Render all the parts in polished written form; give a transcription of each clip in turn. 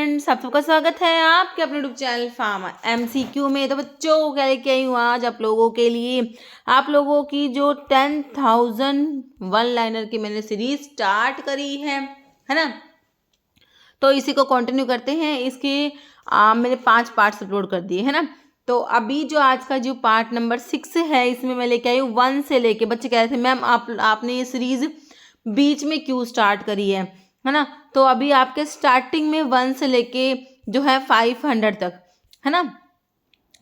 Friends, आप सबका स्वागत है आपके अपने यूट्यूब चैनल फार्मा एमसीक्यू में। तो बच्चों क्या लेके आई हूँ आज आप लोगों के लिए, आप लोगों की जो 10,000 वन लाइनर की मैंने सीरीज स्टार्ट करी है ना। तो इसी को कंटिन्यू करते हैं। इसके मैंने 5 पार्ट्स अपलोड कर दिए है ना। तो अभी जो आज का जो पार्ट नंबर 6 है, इसमें मैं लेके आई हूँ 1 से लेके। बच्चे कह रहे थे मैम आपने ये सीरीज बीच में क्यों स्टार्ट करी है ना। तो अभी आपके स्टार्टिंग में 1 से लेके जो है 500 तक है ना।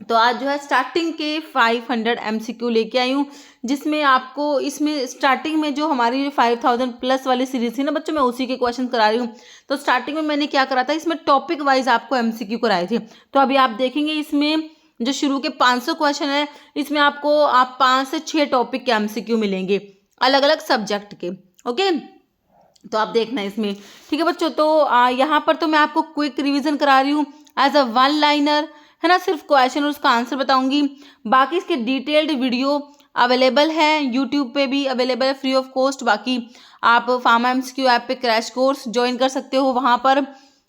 तो आज जो है स्टार्टिंग के 500 एमसीक्यू लेके आई हूँ, जिसमें आपको इसमें स्टार्टिंग में जो हमारी जो 5000 प्लस वाली सीरीज थी ना बच्चों, मैं उसी के क्वेश्चन करा रही हूँ। तो स्टार्टिंग में मैंने क्या करा था, इसमें टॉपिक वाइज आपको एमसीक्यू कराए थे। तो अभी आप देखेंगे इसमें जो शुरू के 500 क्वेश्चन है, इसमें आपको 5 से 6 टॉपिक के एमसीक्यू मिलेंगे अलग अलग सब्जेक्ट के। ओके, तो आप देखना इसमें, ठीक है बच्चों। तो यहाँ पर तो मैं आपको क्विक रिवीजन करा रही हूँ एज अ वन लाइनर है ना, सिर्फ क्वेश्चन और उसका आंसर बताऊंगी। बाकी इसके डिटेल्ड वीडियो अवेलेबल है, यूट्यूब पे भी अवेलेबल है फ्री ऑफ कॉस्ट। बाकी आप फार्मा एमसीक्यू ऐप पे क्रैश कोर्स ज्वाइन कर सकते हो, वहाँ पर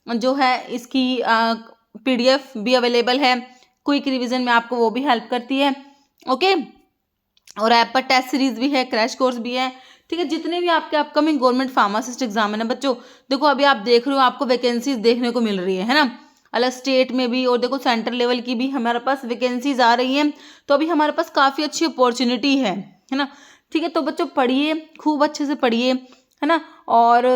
जो है इसकी पीडीएफ भी अवेलेबल है। क्विक रिवीजन में आपको वो भी हेल्प करती है। ओके, और ऐप पर टेस्ट सीरीज भी है, क्रैश कोर्स भी है, ठीक है। जितने भी आपके अपकमिंग गवर्नमेंट फार्मासिस्ट एग्जाम है ना बच्चों, देखो अभी आप देख रहे हो आपको वैकेंसीज देखने को मिल रही है ना, अलग स्टेट में भी, और देखो सेंट्रल लेवल की भी हमारे पास वैकेंसीज आ रही हैं। तो अभी हमारे पास काफ़ी अच्छी अपॉर्चुनिटी है ना, ठीक है। तो बच्चों पढ़िए, खूब अच्छे से पढ़िए है ना। और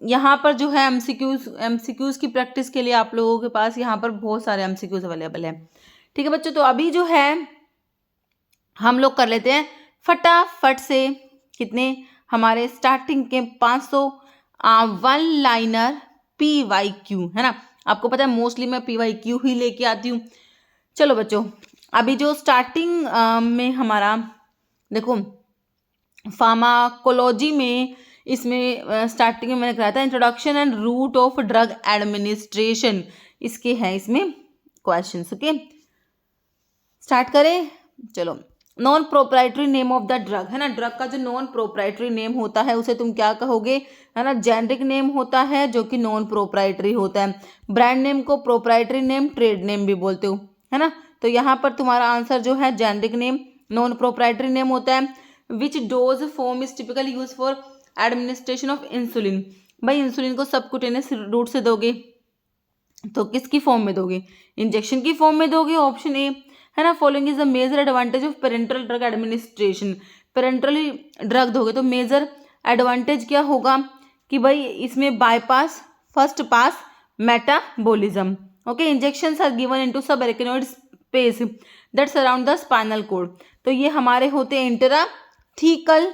यहाँ पर जो है एमसीक्यूज की प्रैक्टिस के लिए आप लोगों के पास यहाँ पर बहुत सारे एमसीक्यूज अवेलेबल है, ठीक है बच्चों। तो अभी जो है हम लोग कर लेते हैं फटाफट से, कितने हमारे स्टार्टिंग के 500 वन लाइनर PYQ है ना। आपको पता है मोस्टली मैं PYQ ही लेके आती हूँ। चलो बच्चों, अभी जो स्टार्टिंग में हमारा देखो फार्माकोलॉजी में, इसमें स्टार्टिंग में मैंने कराया था introduction and root of drug administration, इसके हैं इसमें क्वेश्चन। ओके, स्टार्ट करें। चलो, non proprietary name of the drug है ना। ड्रग का जो नॉन प्रोप्राइटरी नेम होता है उसे तुम क्या कहोगे है ना। जेनरिक नेम होता है जो कि नॉन प्रोप्राइटरी होता है। ब्रांड नेम को प्रोप्राइटरी नेम, ट्रेड नेम भी बोलते हो है ना। तो यहाँ पर तुम्हारा आंसर जो है generic name, non proprietary name होता है। Which dose form is typically use for administration of insulin. भाई इंसुलिन को सबकुटेनियस रूट से दोगे तो किसकी फॉर्म में दोगे, इंजेक्शन की फॉर्म में दोगे, ऑप्शन ए है ना। Following is the major advantage of parenteral drug administration. Parenterally drug दोगे तो मेजर एडवांटेज क्या होगा कि भाई इसमें bypass, first pass, metabolism. Okay, injections are given into sub arachnoid space that surround the spinal cord. तो ये हमारे होते हैं इंट्राथीकल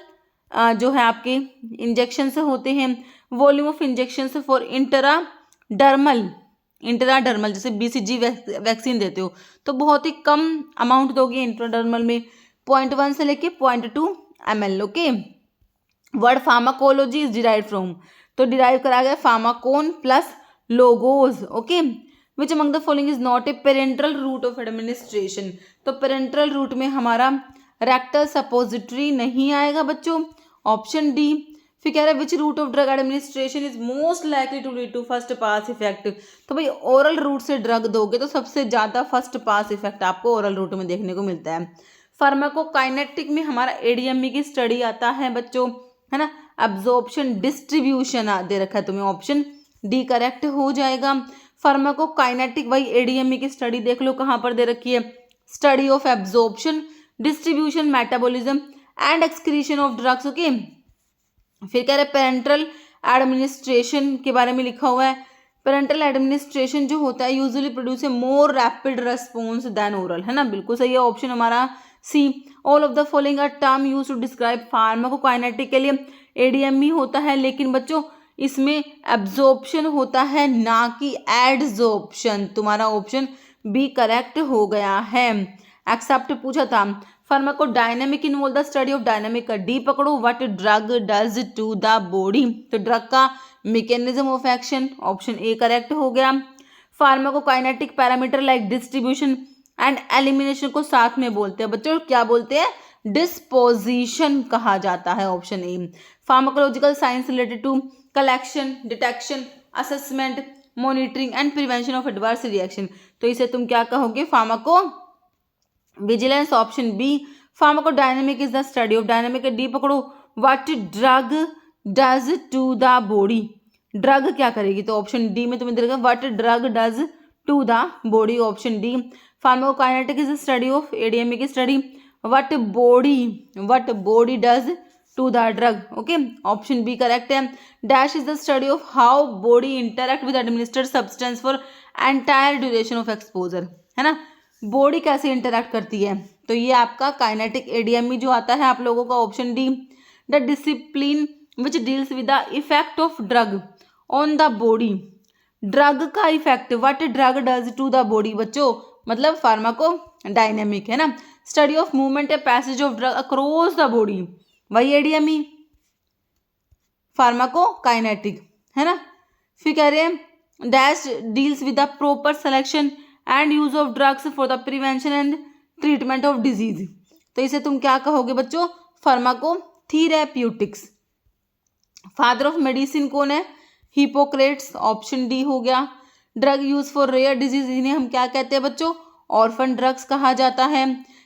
जो है आपके इंजेक्शन से होते हैं। Volume of injection for intradermal, जैसे BCG वैक्सीन देते हो तो बहुत ही कम अमाउंट दोगे इंट्राडर्मल में, 0.1 से लेके 0.2 ml। Okay, word pharmacology is derive from, तो डिराइव करा गया pharmacon plus logos. Okay, which among the following is not a parenteral route of administration. तो पेरेंटल रूट में हमारा रेक्टल सपोजिटरी नहीं आएगा बच्चों, ऑप्शन डी। फिर कह रहा है which route of drug administration is most likely to lead to first pass effect. तो भाई ओरल रूट से ड्रग दोगे तो सबसे ज़्यादा फर्स्ट पास इफेक्ट आपको ओरल रूट में देखने को मिलता है। फार्माकोकाइनेटिक में हमारा ADME की स्टडी आता है बच्चों है ना। एब्जॉर्प्शन डिस्ट्रीब्यूशन दे रखा है तुम्हें, ऑप्शन डी करेक्ट हो जाएगा। फार्माकोकाइनेटिक भाई ADME की स्टडी देख लो कहाँ पर दे रखी है, study of absorption, distribution, metabolism and excretion of drugs. Okay, फिर कह रहे पेरेंटल एडमिनिस्ट्रेशन के बारे में लिखा हुआ है। पेरेंटल एडमिनिस्ट्रेशन जो होता है usually produce a more rapid response than oral है ना, बिल्कुल सही है, ऑप्शन हमारा C. All of the following are term use to describe pharmacokinetic के लिए ADME होता है, लेकिन बच्चों इसमें एब्जॉर्प्शन होता है ना कि एडजॉर्प्शन। तुम्हारा ऑप्शन बी करेक्ट हो गया है। एक्सेप्ट पूछा था। Pharmacodynamic involve the study of dynamic का डी पकड़ो, what drug does to the body. तो ड्रग का mechanism of action, option A correct हो गया। Pharmacokinetic parameter like distribution and elimination को साथ में बोलते हैं बच्चों, क्या बोलते हैं, डिस्पोजिशन कहा जाता है, option A. Pharmacological science related to collection, detection, assessment, monitoring and prevention of adverse reaction. तो इसे तुम क्या कहोगे, pharmacovigilance. Option B pharmacodynamic is the study of, dynamic D पकड़ो, what drug does to the body, drug क्या करेगी, तो option D में तुम्हें देगा what drug does to the body, option D. Pharmacokinetic is the study of, ADME की स्टडी, what body does to the drug, okay, option B correct है। Dash is the study of how body interact with administered substance for entire duration of exposure, है ना, body कैसे interact करती है, तो ये आपका काइनेटिक एडीएमई जो आता है आप लोगों का, option D. The discipline which deals with the effect of drug on the body, drug का effect, what drug does to the body बच्चों, मतलब फार्माको डायनेमिक, है ना। स्टडी ऑफ मूवमेंट या passage of drug across the body, वही ADME, pharmacokinetic, है ना। फिर कह रहे हैं dash deals with the proper selection and use of drugs for the prevention and treatment of disease, तो इसे तुम क्या कहोगे बच्चों, pharmacotherapeutics. Father of medicine कौन है, हिपोक्रेट्स, ऑप्शन डी हो गया। Drug use for rare disease, इन्हें हम क्या कहते हैं बच्चों, ऑर्फन ड्रग्स कहा जाता है।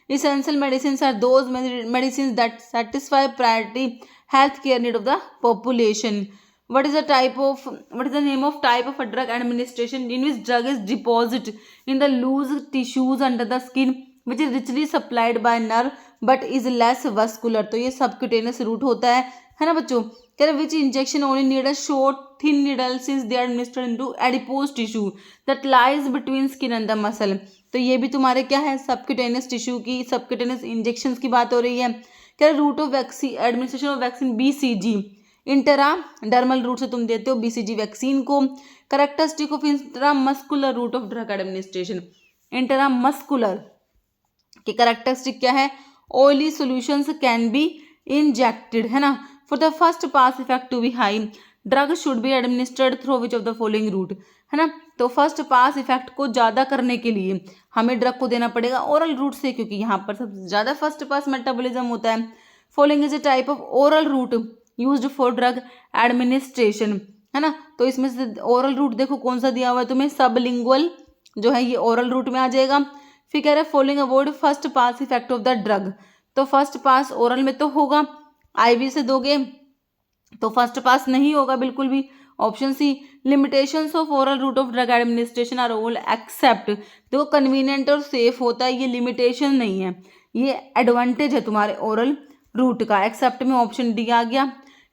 Essential medicine are those medicine that satisfy priority health care need of the population. What is the name of type of a drug administration in which drug is deposited in the loose tissues under the skin which is richly supplied by nerve but is less vascular, तो ये subcutaneous route होता है ना बच्चों। कह रहे which injection only need a short thin needle since they are administered into adipose tissue that lies between skin and the muscle, तो ये भी तुम्हारे क्या है, subcutaneous tissue की subcutaneous injections की बात हो रही है। कह रहे route of vaccine administration of vaccine BCG, intradermal route से तुम देते हो बीसीजी वैक्सीन को। Characteristic of intramuscular route of drug administration, intramuscular की करेक्टरिस्टिक क्या है, oily solutions can be injected, है ना। For the first pass effect to be high drug should be administered through which of the following route, है ना। तो first pass effect को ज़्यादा करने के लिए हमें ड्रग को देना पड़ेगा ओरल रूट से, क्योंकि यहाँ पर सबसे ज़्यादा फर्स्ट पास मेटाबॉलिज्म होता है। Following is a type of oral root used for drug administration, है ना। तो इसमें से ओरल रूट देखो कौन सा दिया हुआ है तुम्हें, सबलिंगुअल जो है ये ओरल रूट में आ जाएगा। फिर कह रहे हैं following avoid first pass effect of the drug, तो फर्स्ट पास ओरल में तो होगा, आईवी से दोगे तो फर्स्ट पास नहीं होगा बिल्कुल भी, option C. Limitations of oral route of drug administration are all except, देखो कन्वीनियंट और सेफ होता है, ये लिमिटेशन नहीं है, ये एडवांटेज है तुम्हारे ओरल रूट का, एक्सेप्ट में ऑप्शन डी आ गया।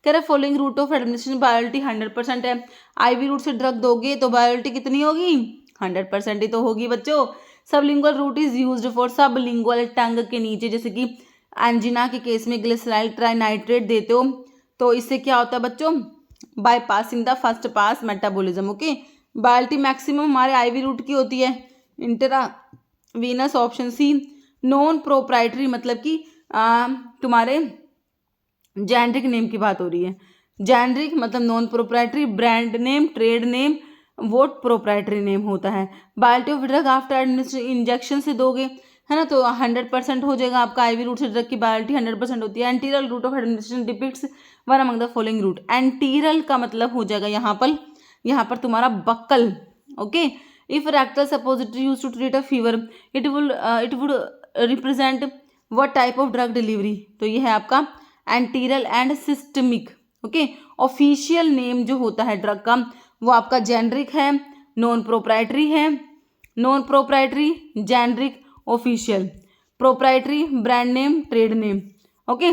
कह रहे फॉलोइंग रूट ऑफ एडमिनिस्ट्रेशन बायोलिटी 100% है, आईवी रूट से ड्रग दोगे तो बायोलिटी कितनी होगी, 100% ही तो होगी बच्चों। Sublingual route is used for sublingual tongue के नीचे, जैसे कि एंजिना के केस में ग्लिसराइल ट्राइनाइट्रेट देते हो, तो इससे क्या होता है बच्चों, bypassing the first pass metabolism, okay. Bioavailability maximum हमारे आईवी रूट की होती है, intravenous, option C. Non proprietary मतलब कि तुम्हारे जेनरिक नेम की बात हो रही है, जेनरिक मतलब non proprietary, brand name, trade name, what proprietary name होता है। Bioavailability of drug after administration, injection से दोगे है ना तो 100% हो जाएगा आपका, आईवी रूट से ड्रग की बायोलिटी 100% होती है। Enteral route of administration depicts one among the following route, enteral का मतलब हो जाएगा यहाँ पर तुम्हारा buccal, okay. If rectal suppository use to treat a fever it would represent what type of drug delivery, तो ये है आपका enteral and systemic, okay. Official name जो होता है ड्रग का वो आपका जेनरिक है, नॉन प्रोप्राइटरी है, non proprietary, generic, official, proprietary, brand name, trade name, okay.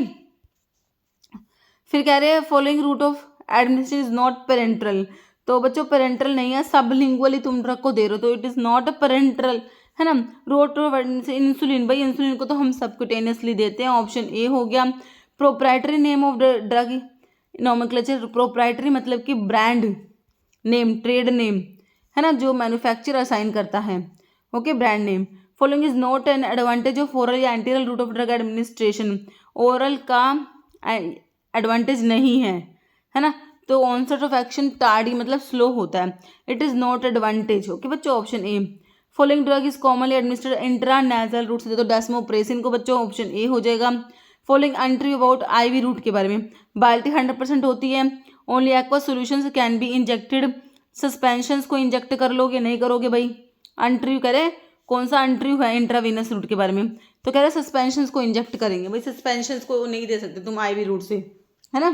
फिर कह रहे हैं following route of administration is not parenteral, तो बच्चों पेरेंट्रल नहीं है, सबलिंगुअली तुम ड्रग को दे रहे हो तो इट इज नॉट पेरेंट्रल, है ना। रूट ऑफ इंसुलिन, भाई इंसुलिन को तो हम सबक्यूटेनियसली देते हैं, ऑप्शन ए हो गया। Proprietary name of drug nomenclature, proprietary मतलब कि ब्रांड नेम, ट्रेड नेम, है ना, जो मैन्युफैक्चरर असाइन करता है, okay, brand name. Following is not an advantage of oral या enteral route of drug administration, oral का एडवांटेज नहीं है ना, तो ऑनसेट ऑफ एक्शन टार्डी मतलब स्लो होता है, it is not advantage, okay बच्चों, option A. Following drug is commonly administered intranasal route से, तो डेस्मोप्रेसिन को बच्चों ऑप्शन ए हो जाएगा। Following entry about IV route के बारे में, बायोलिटी 100% होती है, only aqua solutions can be injected suspensions को इंजेक्ट कर लोगे, नहीं करोगे भाई? अंट्रीव करे, कौन सा अंट्रीव है इंट्रावीनस रूट के बारे में? तो कह रहे हैं सस्पेंशंस को इंजेक्ट करेंगे भाई, सस्पेंशंस को नहीं दे सकते तुम आईवी रूट से, है ना?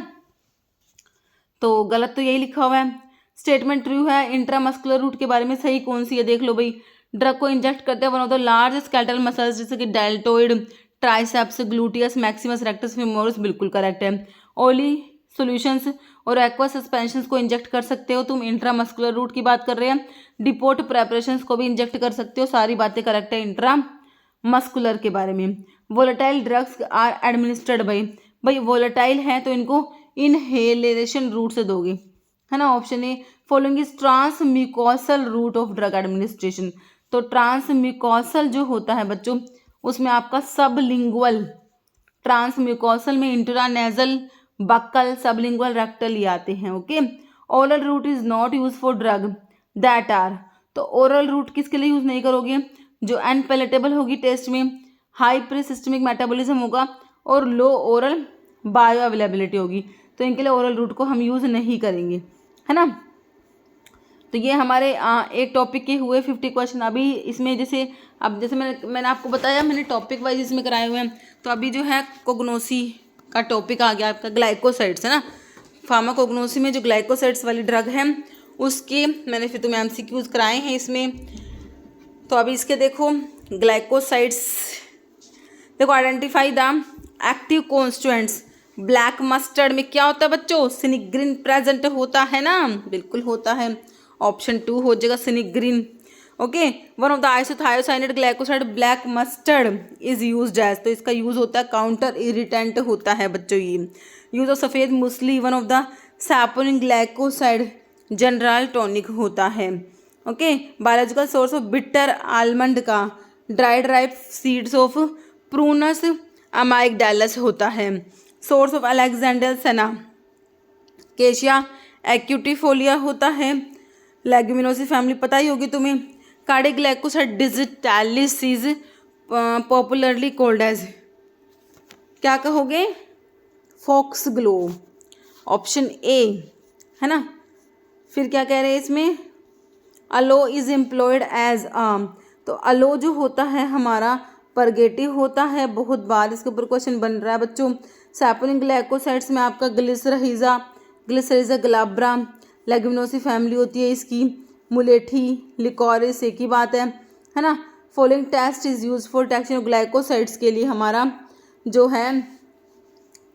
तो गलत तो यही लिखा हुआ है। स्टेटमेंट ट्रू है, इंट्रामस्कुलर रूट के बारे में सही कौन सी है देख लो भाई। ड्रग को इंजेक्ट करते हैं one of the large skeletal muscles जैसे कि deltoid, triceps, gluteus Maximus, rectus femoris, बिल्कुल करेक्ट है। ऑयली सॉल्यूशंस और एक्वा सस्पेंशंस को इंजेक्ट कर सकते हो तुम, इंट्रामस्कुलर रूट की बात कर रहे हैं। डिपोट प्रेपरेशंस को भी इंजेक्ट कर सकते हो, सारी बातें करेक्ट है इंट्रा मस्कुलर के बारे में। वोलेटाइल ड्रग्स आर एडमिनिस्ट्रेड भाई वोलेटाइल हैं तो इनको इनहेलेशन रूट से दोगे, है ना? Option A following is transmucosal route of drug administration. तो ट्रांसम्यूकोसल जो होता है बच्चों उसमें आपका सबलिंगुअल, ट्रांसम्यूकोसल में इंट्रानेजल, बक्कल, सबलिंगुअल, रेक्टल ये आते हैं। Okay, oral route is not use for drug that are, तो ओरल रूट किसके लिए यूज नहीं करोगे? जो अनपेलेटेबल होगी टेस्ट में, हाई प्री सिस्टमिक मेटाबॉलिज्म होगा और लो ओरल बायो अवेलेबिलिटी होगी, तो इनके लिए ओरल रूट को हम यूज़ नहीं करेंगे, है ना? तो ये हमारे एक टॉपिक के हुए 50 क्वेश्चन। अभी इसमें जैसे अब जैसे मैंने आपको बताया मैंने टॉपिक वाइज इसमें कराए हुए हैं, तो अभी जो है कोग्नोसी का टॉपिक आ गया आपका, ग्लाइकोसाइड्स, है ना? फार्माकोग्नोसी में जो ग्लाइकोसाइड्स वाली ड्रग है उसके मैंने फिर तुम्हें एमसीक्यूज कराए हैं इसमें। तो अभी इसके देखो ग्लाइकोसाइड्स, देखो identify the active constituents. Black mustard में क्या होता है बच्चों? सिनिग्रीन प्रेजेंट होता है ना, बिल्कुल होता है, ऑप्शन 2 हो जाएगा sinigrin. Okay, one of the isothiocyanate glycoside black mustard is used as, तो इसका यूज होता है काउंटर इरिटेंट होता है बच्चों ये। यूज ऑफ सफ़ेद मूसली one of the saponin glycoside general tonic होता है। Okay, biological source of bitter almond का dried ripe seeds of Prunus amygdalus होता है। सोर्स ऑफ अलेक्जेंडर सेना केशिया एक्यूटिफोलिया होता है। लेग्यूमिनोसी फैमिली पता ही होगी तुम्हें। Cardioglycoside digitalis is popularly called as, क्या कहोगे? फॉक्स ग्लो, ऑप्शन ए, है ना? फिर क्या कह रहे हैं इसमें? अलो इज एम्प्लॉयड एज तो अलो जो होता है हमारा परगेटिव होता है, बहुत बार इसके ऊपर क्वेश्चन बन रहा है बच्चों। सैपोनिन ग्लाइकोसाइड्स में आपका ग्लिसरीजा ग्लाब्रा, लेग्यूमिनोसी फैमिली होती है इसकी, मुलेठी, लिकोरिस, एक ही बात है ना? Following test is use for detection glycosides के लिए हमारा जो है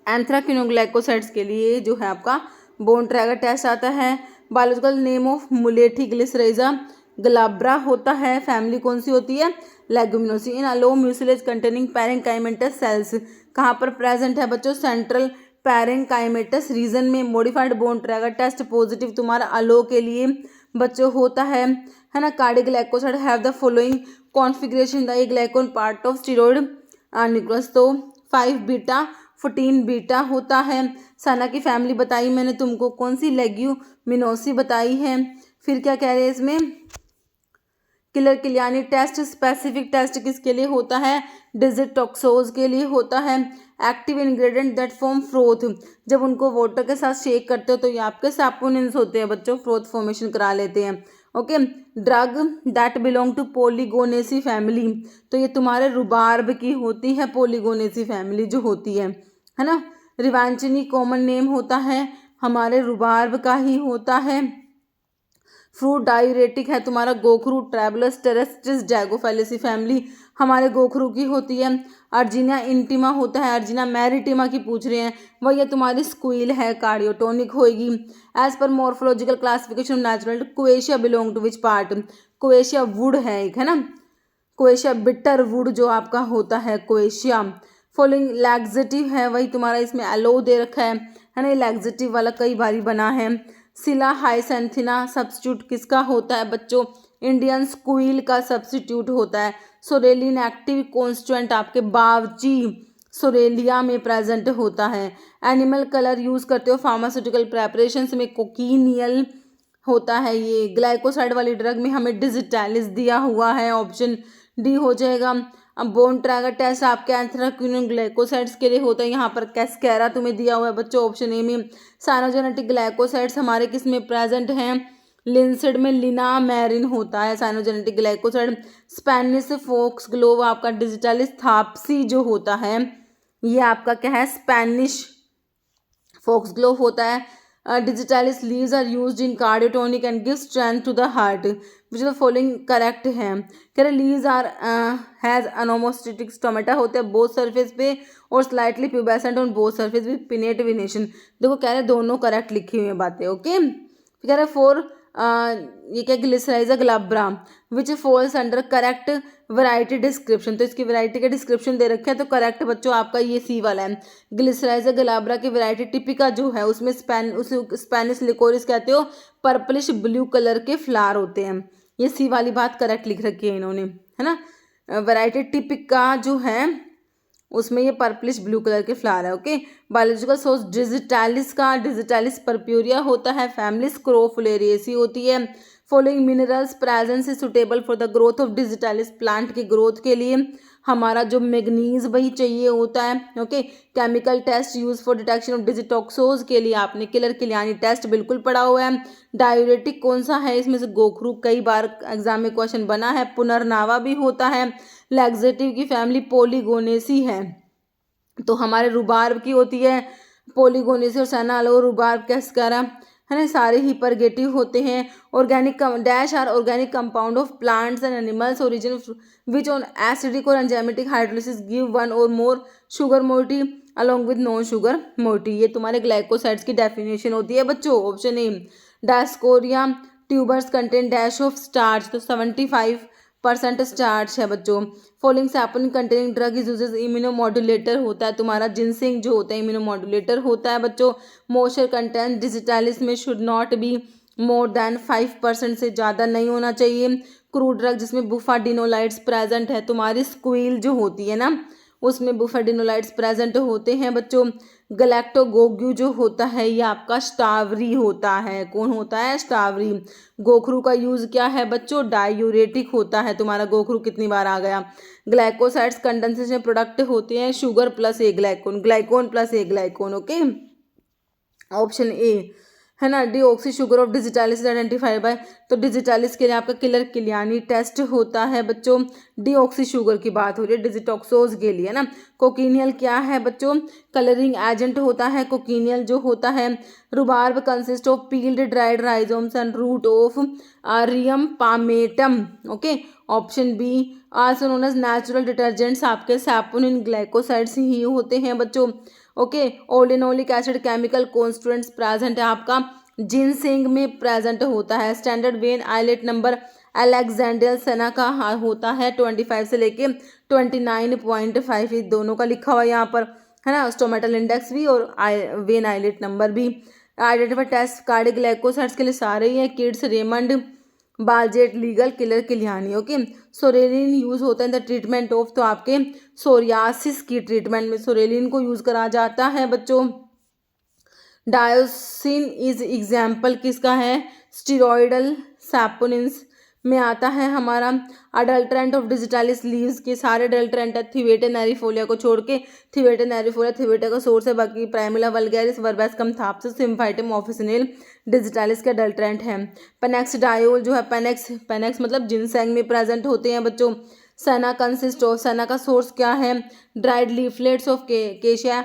एंथ्राकिनोग्लाइकोसाइड्स के लिए जो है आपका बोन ट्रैगर टेस्ट आता है। Biological name of mulethi glycyrrhiza glabra होता है। फैमिली कौन सी होती है? Leguminosae. In aloe mucilage containing parenchymatous cells कहाँ पर प्रेजेंट है बच्चों? सेंट्रल पैरेंकाइमेटस रीजन में। Modified Borntrager test positive तुम्हारा अलो के लिए बच्चों होता है ना? Cardioglycoside have the following configuration, the glycone part of steroid nucleus, तो 5 बीटा 14 बीटा होता है। सना की फैमिली बताई मैंने तुमको, कौन सी? लेग्यूमिनोसी बताई है। फिर क्या कह रहे हैं इसमें? Keller Kiliani test specific test किसके लिए होता है? डिजिटॉक्सोज के लिए होता है। Active ingredient that form froth, जब उनको वाटर के साथ शेक करते हो तो ये आपके सैपोनिन्स होते हैं बच्चों, फ्रोथ फॉर्मेशन करा लेते हैं। Okay, drug that belong to Polygonaceae family, तो ये तुम्हारे रुबार्ब की होती है, पोलीगोनेसी फैमिली जो होती है ना? रिवांचनी कॉमन नेम होता है हमारे रुबार्ब का ही होता है। फ्रूट डायूरेटिक है तुम्हारा गोखरू, ट्रैवलस टेरेस्ट्रिस जैगोफैलेसी फैमिली हमारे गोखरू की होती है। अर्जिना इंटिमा होता है, अर्जिना मैरिटिमा की पूछ रहे हैं, वह ये तुम्हारी स्क्वील है, कार्डियोटोनिक होएगी। एज पर morphological classification natural quassia belong to which part? Quassia wood है एक, है ना? क्वेशिया बिटर वुड जो आपका होता है क्वेशिया। फॉलोइंग लैक्सेटिव है, वही तुम्हारा इसमें एलो दे रखा है ना? लैक्सेटिव वाला कई बारी बना है। सिला हाइसेंथिना सब्स्टिट्यूट किसका होता है बच्चों? इंडियन स्क्वील का सब्स्टिट्यूट होता है। सोरेलिन एक्टिव कॉन्स्टिट्यूएंट आपके बावची सोरेलिया में प्रेजेंट होता है। एनिमल कलर यूज करते हो फार्मास्यूटिकल प्रेपरेशंस में, कोकीनियल होता है ये। ग्लाइकोसाइड वाली ड्रग में हमें डिजिटालिस दिया हुआ है, ऑप्शन डी हो जाएगा। अब बोन ट्रैगर टेस्ट आपके एंथ्राक्विनोन ग्लाइकोसाइड्स के लिए होता है, यहाँ पर कैस्केरा तुम्हें दिया हुआ है बच्चों, ऑप्शन ए में। साइनोजेनेटिक ग्लाइकोसाइड्स हमारे किस में प्रेजेंट हैं? लिंसिड में लिना मैरिन होता है cyanogenetic glycoside. Spanish foxglove आपका डिजिटालिस थाप्सी जो होता है ये आपका क्या है, स्पेनिश फोक्स ग्लोव होता है। Digitalis leaves are used in cardiotonic and give strength to the heart, which the following correct है। कह रहे leaves are has anomocytic stomata होते हैं बोथ सरफेस पे और slightly pubescent on both surface with pinnate venation. देखो कह रहे दोनों करेक्ट लिखी हुई है बातें, ओके। कह रहे फोर ये क्या, Glycyrrhiza glabra which falls under correct variety description. तो इसकी वैरायटी का डिस्क्रिप्शन दे रखे हैं, तो करेक्ट बच्चों आपका ये सी वाला है। ग्लिसराइजा ग्लाब्रा की वैरायटी टिपिका जो है उसमें स्पेनिश लिकोरिस कहते हो, पर्पलिश ब्लू कलर के फ्लावर होते हैं। ये सी वाली बात करेक्ट लिख रखी है इन्होंने, है ना। वैरायटी टिपिका जो है उसमें ये पर्पलिश ब्लू कलर के फ्लावर है, ओके। बायोलॉजिकल सोर्स डिजिटालिस का, डिजिटालिस परप्यूरिया होता है, फैमिली स्क्रोफुलेरिएसी होती है। Following minerals presence is suitable for the growth of digitalis, plant की ग्रोथ के लिए हमारा जो मैग्नीज वही चाहिए होता है, ओके। Chemical test use for detection of digitoxose के लिए आपने किलर किलियानी टेस्ट बिल्कुल पढ़ा हुआ है। डायूरेटिक कौन सा है इसमें से, गोखरू कई बार एग्जाम में क्वेश्चन बना है। पुनर्नावा भी होता है। लैक्सेटिव की फैमिली पोलीगोनेसी है, तो हमारे रुबार्ब की होती है पोलीगोनेसी और सेनालो रुबार्ब कैस्कारा, है ना, सारे ही परगेटिव होते हैं। Organic dash are organic compound of plants and animals origin which on acidic or enzymatic hydrolysis give one और more sugar moiety along with non sugar moiety. ये तुम्हारे ग्लाइकोसाइड्स की डेफिनेशन होती है बच्चों। Option A dioscorea tubers contain dash of starch, तो 75% starch है बच्चों। Following saponin containing drug is uses, immunomodulator होता है तुम्हारा, जिनसिंग जो होता है इम्यूनोमॉड्यूलेटर होता है बच्चों। मॉइस्चर कंटेंट डिजिटालिस में should not be more than 5% से ज़्यादा नहीं होना चाहिए। क्रूड ड्रग जिसमें बुफाडिनोलाइड्स प्रेजेंट है, तुम्हारी स्क्वील जो होती है ना उसमें बुफाडिनोलाइड्स प्रेजेंट होते हैं बच्चों। गलैक्टोगोग्यू जो होता है ये आपका स्टावरी होता है, कौन होता है, स्टावरी। गोखरू का यूज क्या है बच्चों, डायूरेटिक होता है तुम्हारा, गोखरू कितनी बार आ गया। ग्लाइकोसाइड्स कंडेंसेशन प्रोडक्ट होते हैं sugar plus A ग्लाइकोन, ग्लाइकोन plus A ग्लाइकोन, okay. Option A है ना, deoxy sugar of digitalis identified by, तो डिजिटालिस के लिए आपका किलर किलियानी टेस्ट होता है बच्चों। डीऑक्सी शुगर की बात हो रही है डिजिटॉक्सोज के लिए ना। कोकिनियल क्या है बच्चों, कलरिंग एजेंट होता है कोकिनियल जो होता है। Rhubarb consist of peeled dried rhizomes and root of Rheum palmatum, okay. Option B also known as natural detergents आपके सैपोनिन ग्लाइकोसाइड्स ही होते हैं बच्चों, okay. Oleanolic acid chemical constituents present है आपका जिनसिंग में प्रेजेंट होता है। Standard vein islet number Alexander senna का होता है 25 से लेके 29.5, ये दोनों का लिखा हुआ है यहाँ पर, है ना। स्टोमेटल इंडेक्स भी और वेन आइलेट नंबर भी। आइडेंटिफाई टेस्ट कार्डिक ग्लाइकोसाइड्स के लिए सारे ही हैं, kids Raymond बालजेट legal killer किलियानी, okay. सोरेलिन use होता है इन द ट्रीटमेंट ऑफ, तो आपके सोरियासिस की ट्रीटमेंट में सोरेलिन को यूज करा जाता है बच्चों। डायोसिन इज एग्जाम्पल किसका है, स्टीरॉयडल सैपोनिन्स में आता है हमारा। अडल्ट्रेंट ऑफ डिजिटालिस लीव्स के सारे अडल्ट्रेंट है, थिवेटे नेरिफोलिया को छोड़ के। थिवेटे नेरिफोलिया थिवेटे का सोर्स है, बाकी प्राइमिला वल्गैरिस वर्बेस्कम थाप्सिस सिम्फाइटम ऑफिसिनेल डिजिटालिस के अडल्ट्रेंट है। पेनेक्स डायोल जो है, पेनेक्स मतलब जिनसेंग में प्रेजेंट होते हैं बच्चों। सेना कंसिस्ट ऑफ, सेना का सोर्स क्या है, ड्राइड लीफलेट्स ऑफ केशिया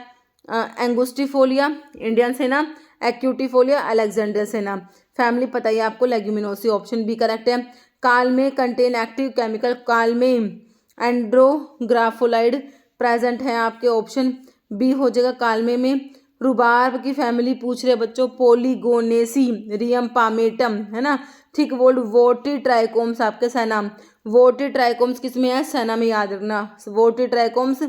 एंगुस्टिफोलिया इंडियन सेना, एक्यूटिफोलिया अलेक्जेंडर सेना। फैमिली पता ही आपको लेग्यूमिनोसी, ऑप्शन बी करेक्ट है। काल में कंटेन एक्टिव केमिकल, काल में एंड्रोग्राफोलाइड प्रेजेंट है आपके, ऑप्शन बी हो जाएगा काल में। रुबार्ब की फैमिली पूछ रहे बच्चों, पोलीगोनेसी रियम पामेटम, है ना। थिक वोल्ड वोटी ट्राइकोम्स आपके सेना, वोटी ट्राइकोम्स किस में है, सेना में, याद रखना वोटी ट्राइकोम्स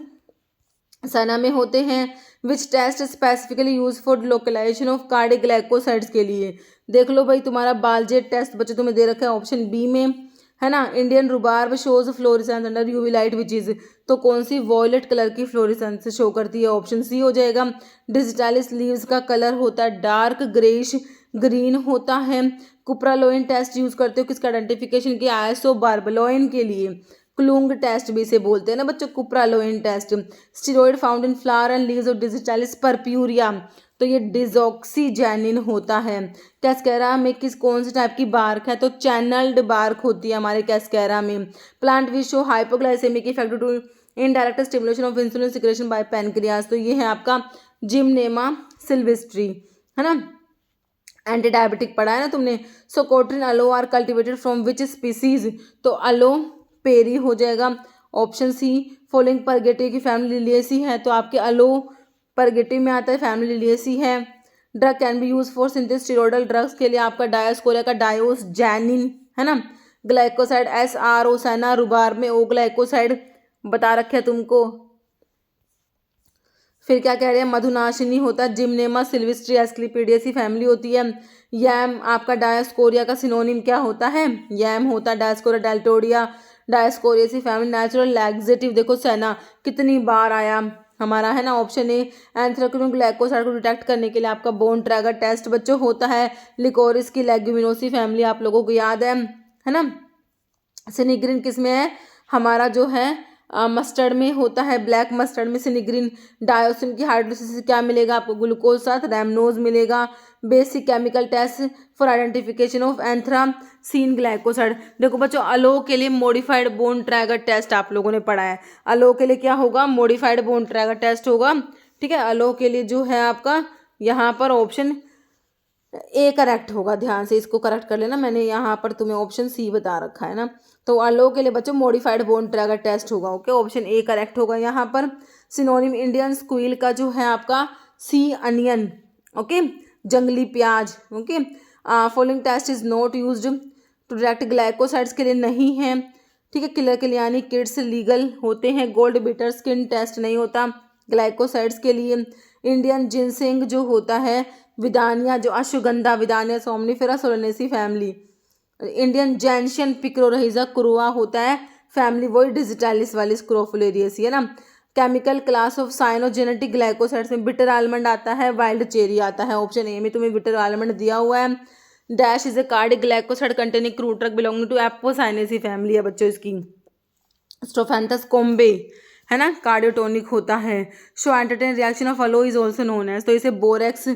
सेना में होते हैं। Which test specifically use for localization of cardiac glycosides के लिए, देख लो भाई तुम्हारा बालजेट टेस्ट बच्चों तुम्हें दे रखा है ऑप्शन बी में, है ना। Indian rhubarb shows florescence under UV light which is, तो कौन सी वॉयलेट कलर की फ्लोरिसेंस शो करती है, ऑप्शन सी हो जाएगा। डिजिटालिस लीव्स का कलर होता है डार्क ग्रेइश ग्रीन होता है। कुप्रालोइन टेस्ट यूज करते हो किसका आइडेंटिफिकेशन की, आइसोबार्बलोइन के लिए। क्लूंग टेस्ट भी इसे बोलते हैं ना बच्चों, cupraloin test. Steroid found in flower and leaves of Digitalis purpurea, तो ये डिजॉक्सीजैनिन होता है। कैस्केरा में कौन से टाइप की बार्क है, तो चैनल्ड बार्क होती है हमारे कैस्केरा में। Plant which show hypoglycaemic effect to indirect stimulation of insulin secretion by pancreas, तो ये है आपका जिम्नेमा सिल्वेस्ट्री, है ना। एंटी डायबिटिक पढ़ा है ना तुमने। Socotrine aloe are cultivated from which species, तो अलो पेरी हो जाएगा ऑप्शन सी। फॉलोइंग परगेटिव की फैमिली लिलिएसी है, तो आपके अलो परगेटिव में आता है, फैमिली लिलिएसी है। Drug can be use for synthesis steroidal drugs के लिए आपका डायोस्कोरिया का डायोसजैनिन, है ना। ग्लाइकोसाइड SRO सैना रुबार में ओ ग्लाइकोसाइड बता रखे है तुमको। फिर क्या कह रहे हैं, मधुनाशिनी होता है जिम्नेमा सिल्वेस्ट्री एस्क्लिपिडियसी फैमिली होती है। यैम आपका डायोस्कोरिया का सिनोनिम क्या होता है, यैम होता है डायोस्कोरिया डेल्टोडिया डायोस्कोरियसी फैमिली। नेचुरल लैक्सेटिव देखो सेना कितनी बार आया हमारा, है ना। ऑप्शन ए एंथ्राक्विनोन ग्लाइकोसाइड को डिटेक्ट करने के लिए आपका बोन ट्रैगर टेस्ट बच्चों होता है। लिकोरिस की लेग्यूमिनोसी फैमिली आप लोगों को याद है ना। सिनिग्रिन किस में है, हमारा जो है मस्टर्ड में होता है, ब्लैक मस्टर्ड में सिनिग्रिन। डायोसिन की हाइड्रोलिसिस से क्या मिलेगा आपको, ग्लूकोज साथ रैमनोज मिलेगा। Basic chemical test for identification of anthracene glycoside. देखो बच्चों अलो के लिए मॉडिफाइड बोन ट्रैगर टेस्ट आप लोगों ने पढ़ा है। अलो के लिए क्या होगा, मॉडिफाइड बोन ट्रैगर टेस्ट होगा, ठीक है। अलो के लिए जो है आपका यहाँ पर ऑप्शन ए करेक्ट होगा, ध्यान से इसको करेक्ट कर लेना, मैंने यहाँ पर तुम्हें ऑप्शन सी बता रखा है ना। तो अलो के लिए बच्चों मॉडिफाइड बोन ट्रैगर टेस्ट होगा, ओके। ऑप्शन ए करेक्ट होगा यहाँ पर। सिनोनिम इंडियन स्क्वील का जो है आपका सी अनियन, ओके, जंगली प्याज, okay. Following test is not used to detect glycosides के लिए नहीं है, ठीक है। किलर के लिए यानी किड्स लीगल होते हैं। गोल्ड बीटर स्किन टेस्ट नहीं होता ग्लाइकोसाइड्स के लिए। इंडियन जिनसेंग जो होता है, विदानिया जो ashwagandha Withania somnifera Solanaceae family. Indian gentian Picrorhiza kurroa होता है फैमिली, वही डिजिटालिस वाली स्क्रोफुलेरियसी, है ना। Chemical class of cyanogenetic glycosides में बिटर आलमंड आता है, वाइल्ड चेरी आता है। ऑप्शन ए में तुम्हें बिटर आलमंड दिया हुआ है। Dash is a cardiac glycoside containing crude drug belonging to Apocynaceae family है बच्चों इसकी। स्ट्रोफेंथस कोम्बे, है ना, कार्डियोटोनिक होता है। Schoenteten reaction of aloe is also known as, तो इसे बोरेक्स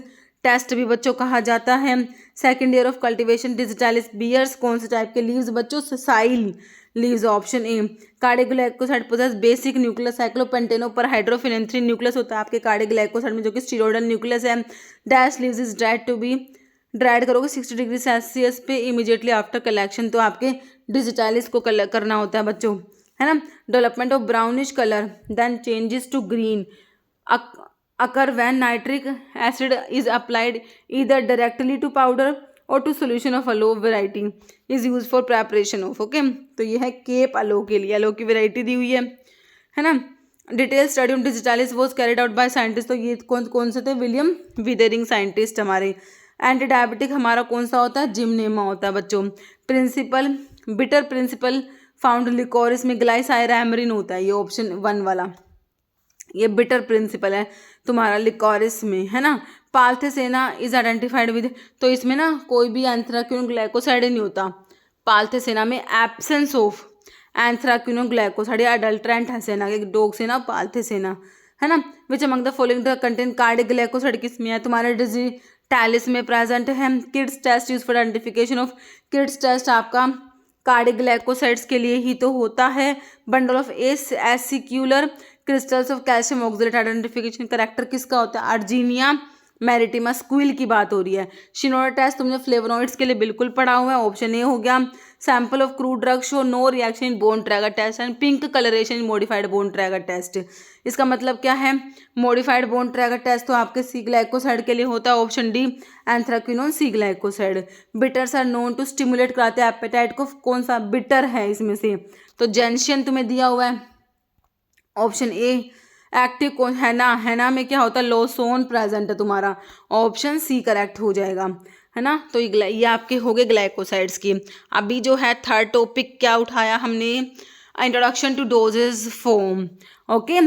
टेस्ट भी बच्चों कहा जाता है। Second year of cultivation digitalis bears कौन से टाइप के लीव्स बच्चों, sessile leaves, option A. Cardioglycoside possess basic nucleus cyclopentanoperhydrophenanthrene nucleus होता है आपके कार्डियोग्लाइकोसाइड में जो कि स्टीरोइडल न्यूक्लियस है। Dash leaves is dried to be, dried करोगे 60 डिग्री सेल्सियस पे इमीडिएटली आफ्टर कलेक्शन, तो आपके डिजिटालिस को करना होता है बच्चों, है ना। Development of brownish colour then changes to green occur when nitric acid is applied either directly to powder or to solution of aloe variety is used for preparation of, okay। तो ये है केप अलो के लिए, अलो की variety दी हुई है ना। Detail study on digitalis was carried out by scientist, तो ये कौन से थे, विलियम विदेरिंग साइंटिस्ट हमारे। एंटी डायबिटिक हमारा कौन सा होता है, जिमनेमा होता है बच्चों। Principle bitter principle found licorice में ग्लाइसाइरामरिन होता है, ये ऑप्शन 1 वाला, ये बिटर प्रिंसिपल है तुम्हारा लिकोरिस में, है ना। पाल्थेसेना इज आइडेंटिफाइड विद, तो इसमें ना कोई भी एंथ्राक्विनोन ग्लाइकोसाइड नहीं होता पाल्थेसेना में, एब्सेंस ऑफ एंथ्राक्विनोन ग्लाइकोसाइड या अडल्ट्रेंट है सेना के डॉग सेना पाल्थेसेना, है ना। Which among the following drug contain cardiac glycoside किस में है, तुम्हारे डिजिटालिस में प्रेजेंट है। Kedde's test use for identification of, Kedde's test आपका कार्डिक ग्लाइकोसाइड्स के लिए ही तो होता है। Bundle of acicular crystals of calcium oxalate identification character किसका होता है, अर्जीनिया मैरिटिमा स्क्विल की बात हो रही है। शिनोरा टेस्ट तुमने फ्लेवोनॉइड्स के लिए बिल्कुल पढ़ा हुआ है, ऑप्शन ए हो गया। Sample of crude drug show no reaction in Borntrager test and pink coloration in modified Borntrager test. इसका मतलब क्या है, मॉडिफाइड बोन ट्रैगर टेस्ट तो आपके सी ग्लाइकोसाइड के लिए होता है, option D anthraquinone C glycoside. Bitters are known to stimulate कराते हैं एपेटाइट को, कौन सा बिटर है इसमें से, तो जेंशियन तुम्हें दिया हुआ है, ऑप्शन ए। एक्टिव कौन है ना, है ना में क्या होता है, लोसोन प्रेजेंट है तुम्हारा, ऑप्शन सी करेक्ट हो जाएगा, है ना। तो ये आपके हो गए ग्लाइकोसाइड्स की। अभी जो है थर्ड टॉपिक क्या उठाया हमने, introduction to doses form, okay.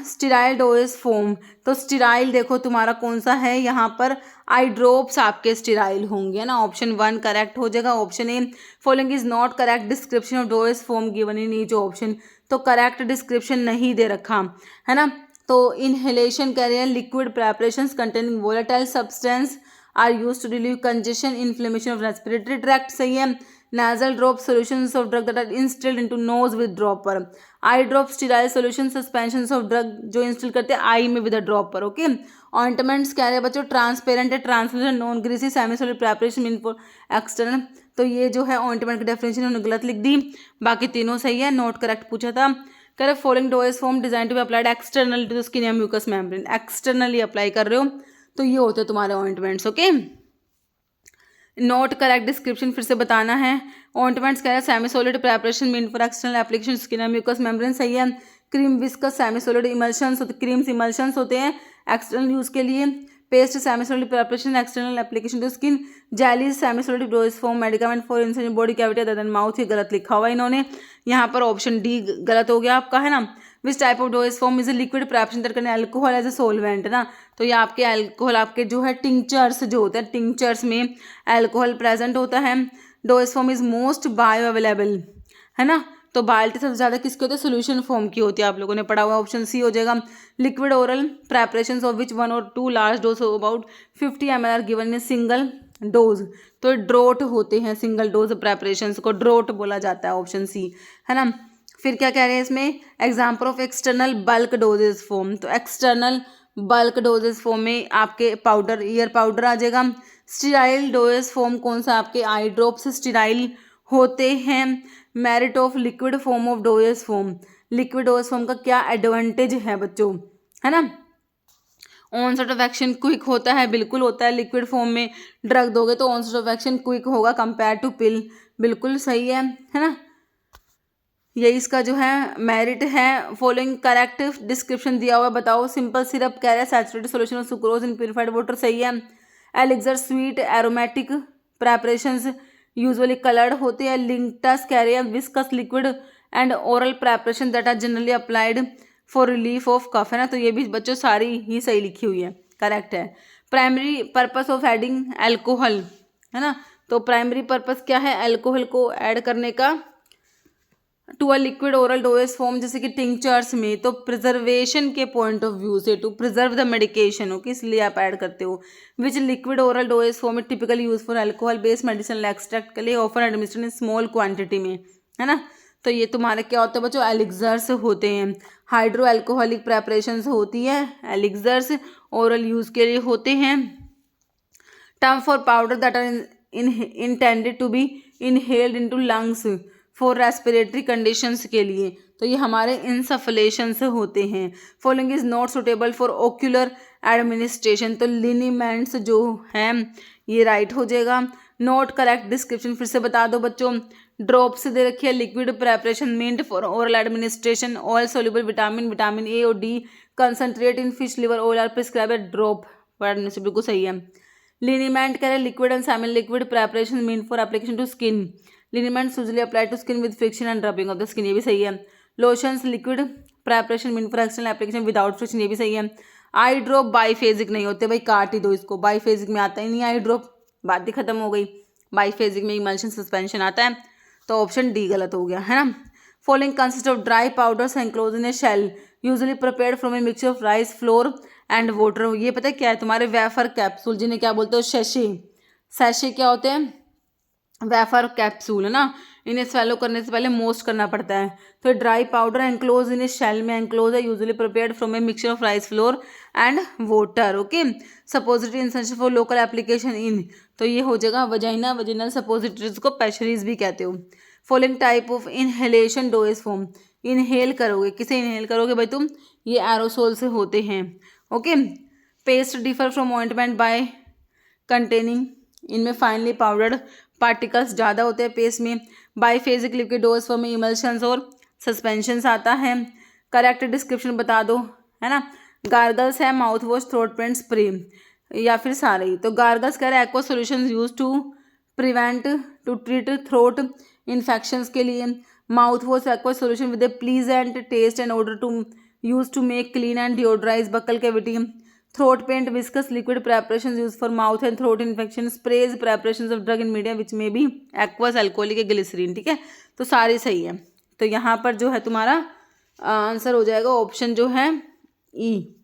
Sterile doses form, तो स्टीराइल देखो तुम्हारा कौन सा है यहाँ पर, आई ड्रॉप्स आपके स्टीराइल होंगे ना, ऑप्शन 1 करेक्ट हो जाएगा। Option A following is not correct description of doses form given in each option, तो करेक्ट डिस्क्रिप्शन नहीं दे रखा, है ना। तो इनहेलेशन कह रहे हैं liquid preparations containing volatile substance are use to relieve congestion inflammation of respiratory tract, सही है। nasal drop solutions of drug that are instilled into nose with dropper, I drop sterile solution suspension of drug जो instil करते हैं आई में with a dropper, okay. Ointments कह रहे हैं बच्चों ट्रांसपेरेंट है, translucent, non greasy, semi solid preparation mean for external. तो ये जो है ऑइंटमेंट की डेफिनेशन उन्होंने गलत लिख दी, बाकी तीनों सही है। नोट करेक्ट पूछा था। कह रहे following dose form design to be applied externally to the skin या म्यूकस मेम्ब्रेन, एक्सटर्नली अप्लाई कर रहे हो तो ये होते हैं तुम्हारे ointments, okay. Note correct description फिर से बताना है। ऑइंटमेंट्स कह रहे हैं semi solid preparation mean for external application skin and mucous membrane, सही है। Cream viscous semi solid emulsions होते, क्रीम्स इमल्शंस होते हैं एक्सटर्नल यूज के लिए। Paste semi solid preparation external application to skin. Jellies semi solid dose form medicament for insertion body cavity other than mouth, ये गलत लिखा हुआ इन्होंने यहाँ पर, ऑप्शन डी गलत हो गया आपका, है ना। Which type of dose form is liquid preparation that can alcohol as a solvent ना, तो ये आपके अल्कोहल आपके जो है टिंचर्स जो होते हैं, टिंचर्स में अल्कोहल प्रेजेंट होता है। Dose form is most bio available, है ना। तो बायोलिटी सबसे ज़्यादा किसकी होती है, सोल्यूशन फॉर्म की होती है, आप लोगों ने पढ़ा हुआ, ऑप्शन सी हो जाएगा। Liquid oral preparation of which 1 और 2 large dose about 50 ml are given in single dose, तो ड्रोट होते हैं सिंगल डोज प्रेपरेशन को ड्रोट बोला जाता है, ऑप्शन सी, है ना। फिर क्या कह रहे हैं इसमें, example of external bulk doses form, तो एक्सटर्नल बल्क डोजेज फॉर्म में आपके पाउडर, ईयर पाउडर आ जाएगा। स्टीराइल डोजेज फॉर्म कौन सा, आपके आई ड्रॉप्स स्टीराइल होते हैं। Merit of liquid form of doses form, liquid doses form का क्या एडवांटेज है बच्चों, है ना। ऑनसेट ऑफ एक्शन क्विक होता है, बिल्कुल होता है, लिक्विड फॉर्म में ड्रग दोगे तो ऑनसेट ऑफ एक्शन क्विक होगा कंपेयर टू पिल, बिल्कुल सही है ना। यही इसका जो है मेरिट है। फॉलोइंग करेक्ट डिस्क्रिप्शन दिया हुआ है, बताओ। सिंपल सिरप कह रहा है saturated solution of sucrose in purified water, सही है। Elixir sweet aromatic preparations usually coloured होते हैं। लिंक्टस कह रहे हैं viscous liquid and oral preparation that are generally applied for relief of cough, है ना। तो ये भी बच्चों सारी ही सही लिखी हुई है, करेक्ट है। Primary purpose of adding alcohol, है ना, तो प्राइमरी पर्पस क्या है एल्कोहल को ऐड करने का to a liquid oral dosage form, जैसे कि टिंचर्स में, तो प्रिजर्वेशन के पॉइंट ऑफ व्यू से, to preserve the medication, okay, इसलिए आप ऐड करते हो। Which liquid oral dosage form it typically use for alcohol based medicinal extract के लिए offer administered in small quantity में, है ना। तो ये तुम्हारे क्या होता है बच्चों, एलिक्सर्स होते हैं। हाइड्रो एल्कोहलिक प्रेपरेशंस होती है, एलिक्सर्स ओरल यूज के लिए होते हैं। Term for powder that are intended to be inhaled into lungs for respiratory conditions के लिए, तो ये हमारे इंसफलेशन से होते हैं। Following is not suitable for ocular administration, तो लिनीमेंट्स जो हैं ये राइट हो जाएगा। नोट करेक्ट डिस्क्रिप्शन फिर से बता दो बच्चों। ड्रॉप्स दे रखी है, liquid preparation meant for oral administration, oil soluble vitamin, vitamin A और D, concentrate in fish liver oil are prescribe drop for administration, बिल्कुल सही है। लिनीमेंट कह रहे हैं liquid and semi liquid preparation meant for application to skin, liniments usually apply to skin with friction and rubbing of the skin, ये भी सही है। Lotions liquid preparation mean for external application without friction, ये भी सही है। आई drop biphasic नहीं होते, भाई काट ही दो इसको, बाईफेजिक में आता ही नहीं आई ड्रॉप, बात ही खत्म हो गई। बाईफेजिक में इमल्शन सस्पेंशन आता है, तो ऑप्शन डी गलत हो गया, है ना। Following consist of dry powders enclose in a shell usually prepared from a mixture of rice flour and water, ये पता है क्या है तुम्हारे वेफर कैप्सूल, जिन्हें क्या बोलते हो शैशे, सैशे क्या होते हैं वेफर कैप्सूल, है ना। इन्हें स्वेलो करने से पहले मोस्ट करना पड़ता है। तो dry powder enclose in shell में एनक्लोज है, usually prepared from a mixture of rice flour and water, okay. Suppository insertion for local application in, तो ये हो जाएगा वजाइना, वजिनल सपोजिटरीज को पैशरीज भी कहते हो। Following type of inhalation doses form, inhale करोगे, किसे इनहेल करोगे भाई तुम, ये एरोसोल से होते हैं, okay. Paste differ from ointment by containing, इनमें फाइनली पाउडर्ड पार्टिकल्स ज़्यादा होते हैं पेस्ट में। बाईफेजिक लिक्विड डोज फॉर्म में इमल्शंस और सस्पेंशंस आता है। करेक्ट डिस्क्रिप्शन बता दो, है ना। गार्गल्स है, mouth wash, throat paint, spray, या फिर सारे ही। तो गार्गल्स कह रहे हैं aqua solution use to prevent to treat throat infections के लिए। Mouth wash aqua solution with a pleasant taste and order to use to make clean and deodorize buccal cavity. Throat paint viscous liquid preparation use for mouth and throat infection. Sprays preparation of drug in media which में भी aqueous alcoholic glycerine, ठीक है। तो सारी सही है, तो यहाँ पर जो है तुम्हारा आंसर हो जाएगा ऑप्शन जो है ई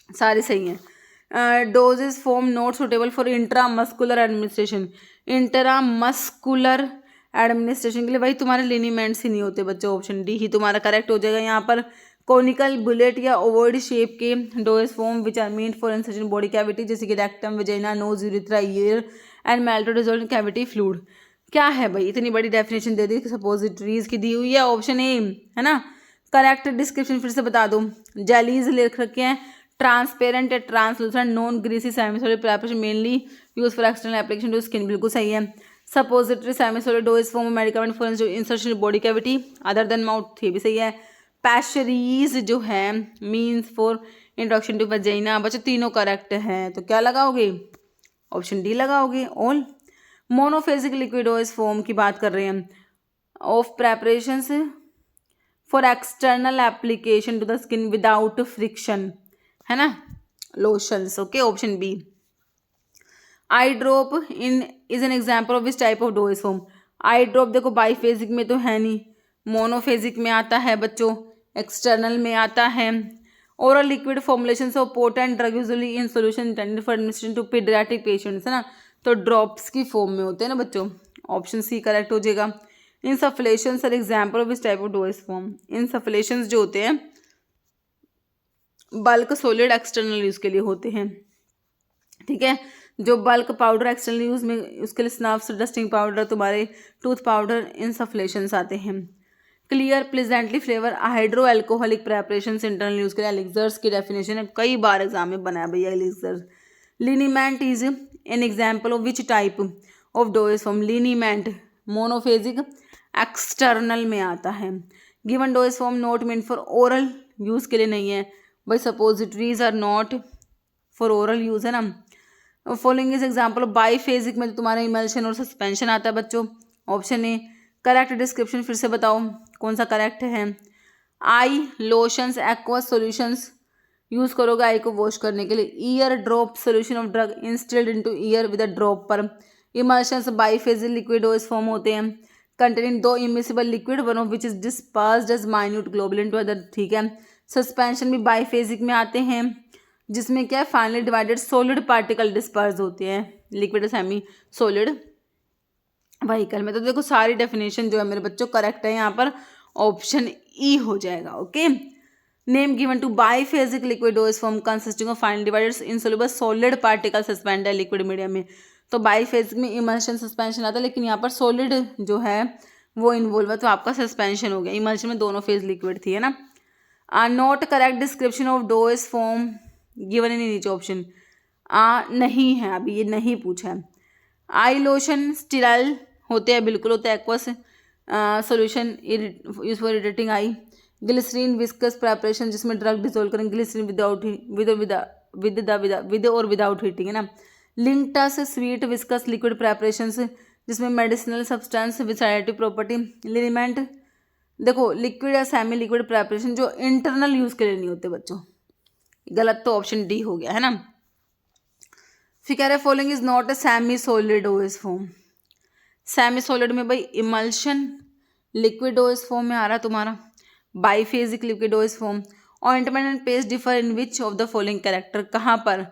सारे सही हैं। Doses form not suitable for intramuscular administration, intramuscular administration के लिए भाई तुम्हारे लिनीमेंट्स ही नहीं होते बच्चों, ऑप्शन डी ही तुम्हारा करेक्ट हो जाएगा यहाँ पर। कोनिकल बुलेट या ओवॉइड शेप के dosage form which are meant for insertion body cavity, जैसे कि rectum, vagina, nose, urethra, ear and melt or dissolve cavity fluid. क्या है भाई, इतनी बड़ी डेफिनेशन दे दी, सपोजिटरीज की दी हुई है, ऑप्शन ए है ना। करेक्ट डिस्क्रिप्शन फिर से बता दो, जेलीज लिख रखे हैं, ट्रांसपेरेंट या translucent non greasy semi solid preparation mainly use for external application to skin, बिल्कुल सही है। Suppository semi solid dose form medicament for insertion body cavity other than mouth, ये भी सही है। पैशरीज जो है means for introduction to vagina, बच्चों तीनों करेक्ट हैं, तो क्या लगाओगे, ऑप्शन डी लगाओगे ऑल। मोनोफेजिक लिक्विडोइस फॉर्म की बात कर रहे हैं of preparations for external application to the skin without friction, है ना, lotions, okay, option B. Eye drop in is an example of which type of dosage form. Eye drop देखो biphasic में तो है नहीं, मोनोफेजिक में आता है बच्चों, एक्सटर्नल में आता है। Oral liquid formulation of potent drug usually in solution intended for administration to paediatric patients, है ना, तो ड्रॉप्स की फॉर्म में होते हैं ना बच्चों, ऑप्शन सी करेक्ट हो जाएगा। Insufflations are example of this type of dose form. Insufflations जो होते हैं बल्क सॉलिड एक्सटर्नल यूज के लिए होते हैं, ठीक है। जो बल्क पाउडर एक्सटर्नल यूज में उसके लिए स्नफ्स, डस्टिंग पाउडर, तुम्हारे टूथ पाउडर, इंसफलेशंस आते हैं। Clear pleasantly flavour hydro alcoholic preparation internal use के लिए एलिक्सर्स की डेफिनेशन है, कई बार एग्जाम में बना है भैया elixirs. Liniment is an example of which type of dose form, liniment monophasic external में आता है। Given dose form not mean for oral use के लिए नहीं है भाई, suppositories are not for oral use, है ना। Following is example of biphasic में तो तुम्हारा इमल्शन और सस्पेंशन आता है बच्चों, ऑप्शन ए। करेक्ट डिस्क्रिप्शन फिर से बताओ कौन सा करेक्ट है। Eye lotions aqueous solutions use करोगे आई को वॉश करने के लिए। Ear drop solution of drug instilled into ear with a drop पर। Emulsions biphasic liquid dose form होते हैं कंटेनिंग दो immiscible liquid one of which is dispersed as minute globulin to other, ठीक है। सस्पेंशन भी बाईफेजिक में आते हैं जिसमें क्या है finally divided solid particle disperse होते हैं, लिक्विड सेमी सॉलिड व्हीकल में। तो देखो सारी डेफिनेशन जो है मेरे बच्चों करेक्ट है, यहाँ पर ऑप्शन ई हो जाएगा, okay. Name given to biphasic liquid dose form consisting of finely divided insoluble solid particle suspended liquid medium में। तो बाईफेजिक में इमल्शन सस्पेंशन आता है, लेकिन यहाँ पर सॉलिड जो है वो इन्वॉल्व है, तो आपका सस्पेंशन हो गया। इमल्शन में दोनों फेज लिक्विड थी, है ना। Not correct description of dose form given in नीचे ऑप्शन नहीं है, अभी ये नहीं पूछा है। आई लोशन स्टीराइल होते हैं, बिल्कुल होते हैं। Aqueous solution use for irritating eye. Glycerine viscous preparation जिसमें ड्रग डिजोल्व करेंगे, ग्लिसरीन विदाउट विद और विदाउट हीटिंग, है ना। Linctus sweet viscous liquid preparation जिसमें medicinal substance with sedative property. Liniment देखो लिक्विड या सेमी लिक्विड प्रेपरेशन जो internal use के लिए नहीं होते बच्चों, गलत तो ऑप्शन डी हो गया, है ना। फिर कह रहे following is not a semi solid dose form. Semi solid में भाई इमल्शन लिक्विड डोज फॉर्म में आ रहा तुम्हारा, biphasic liquid dose form. Ointment and paste differ in which of the following character, कहाँ पर,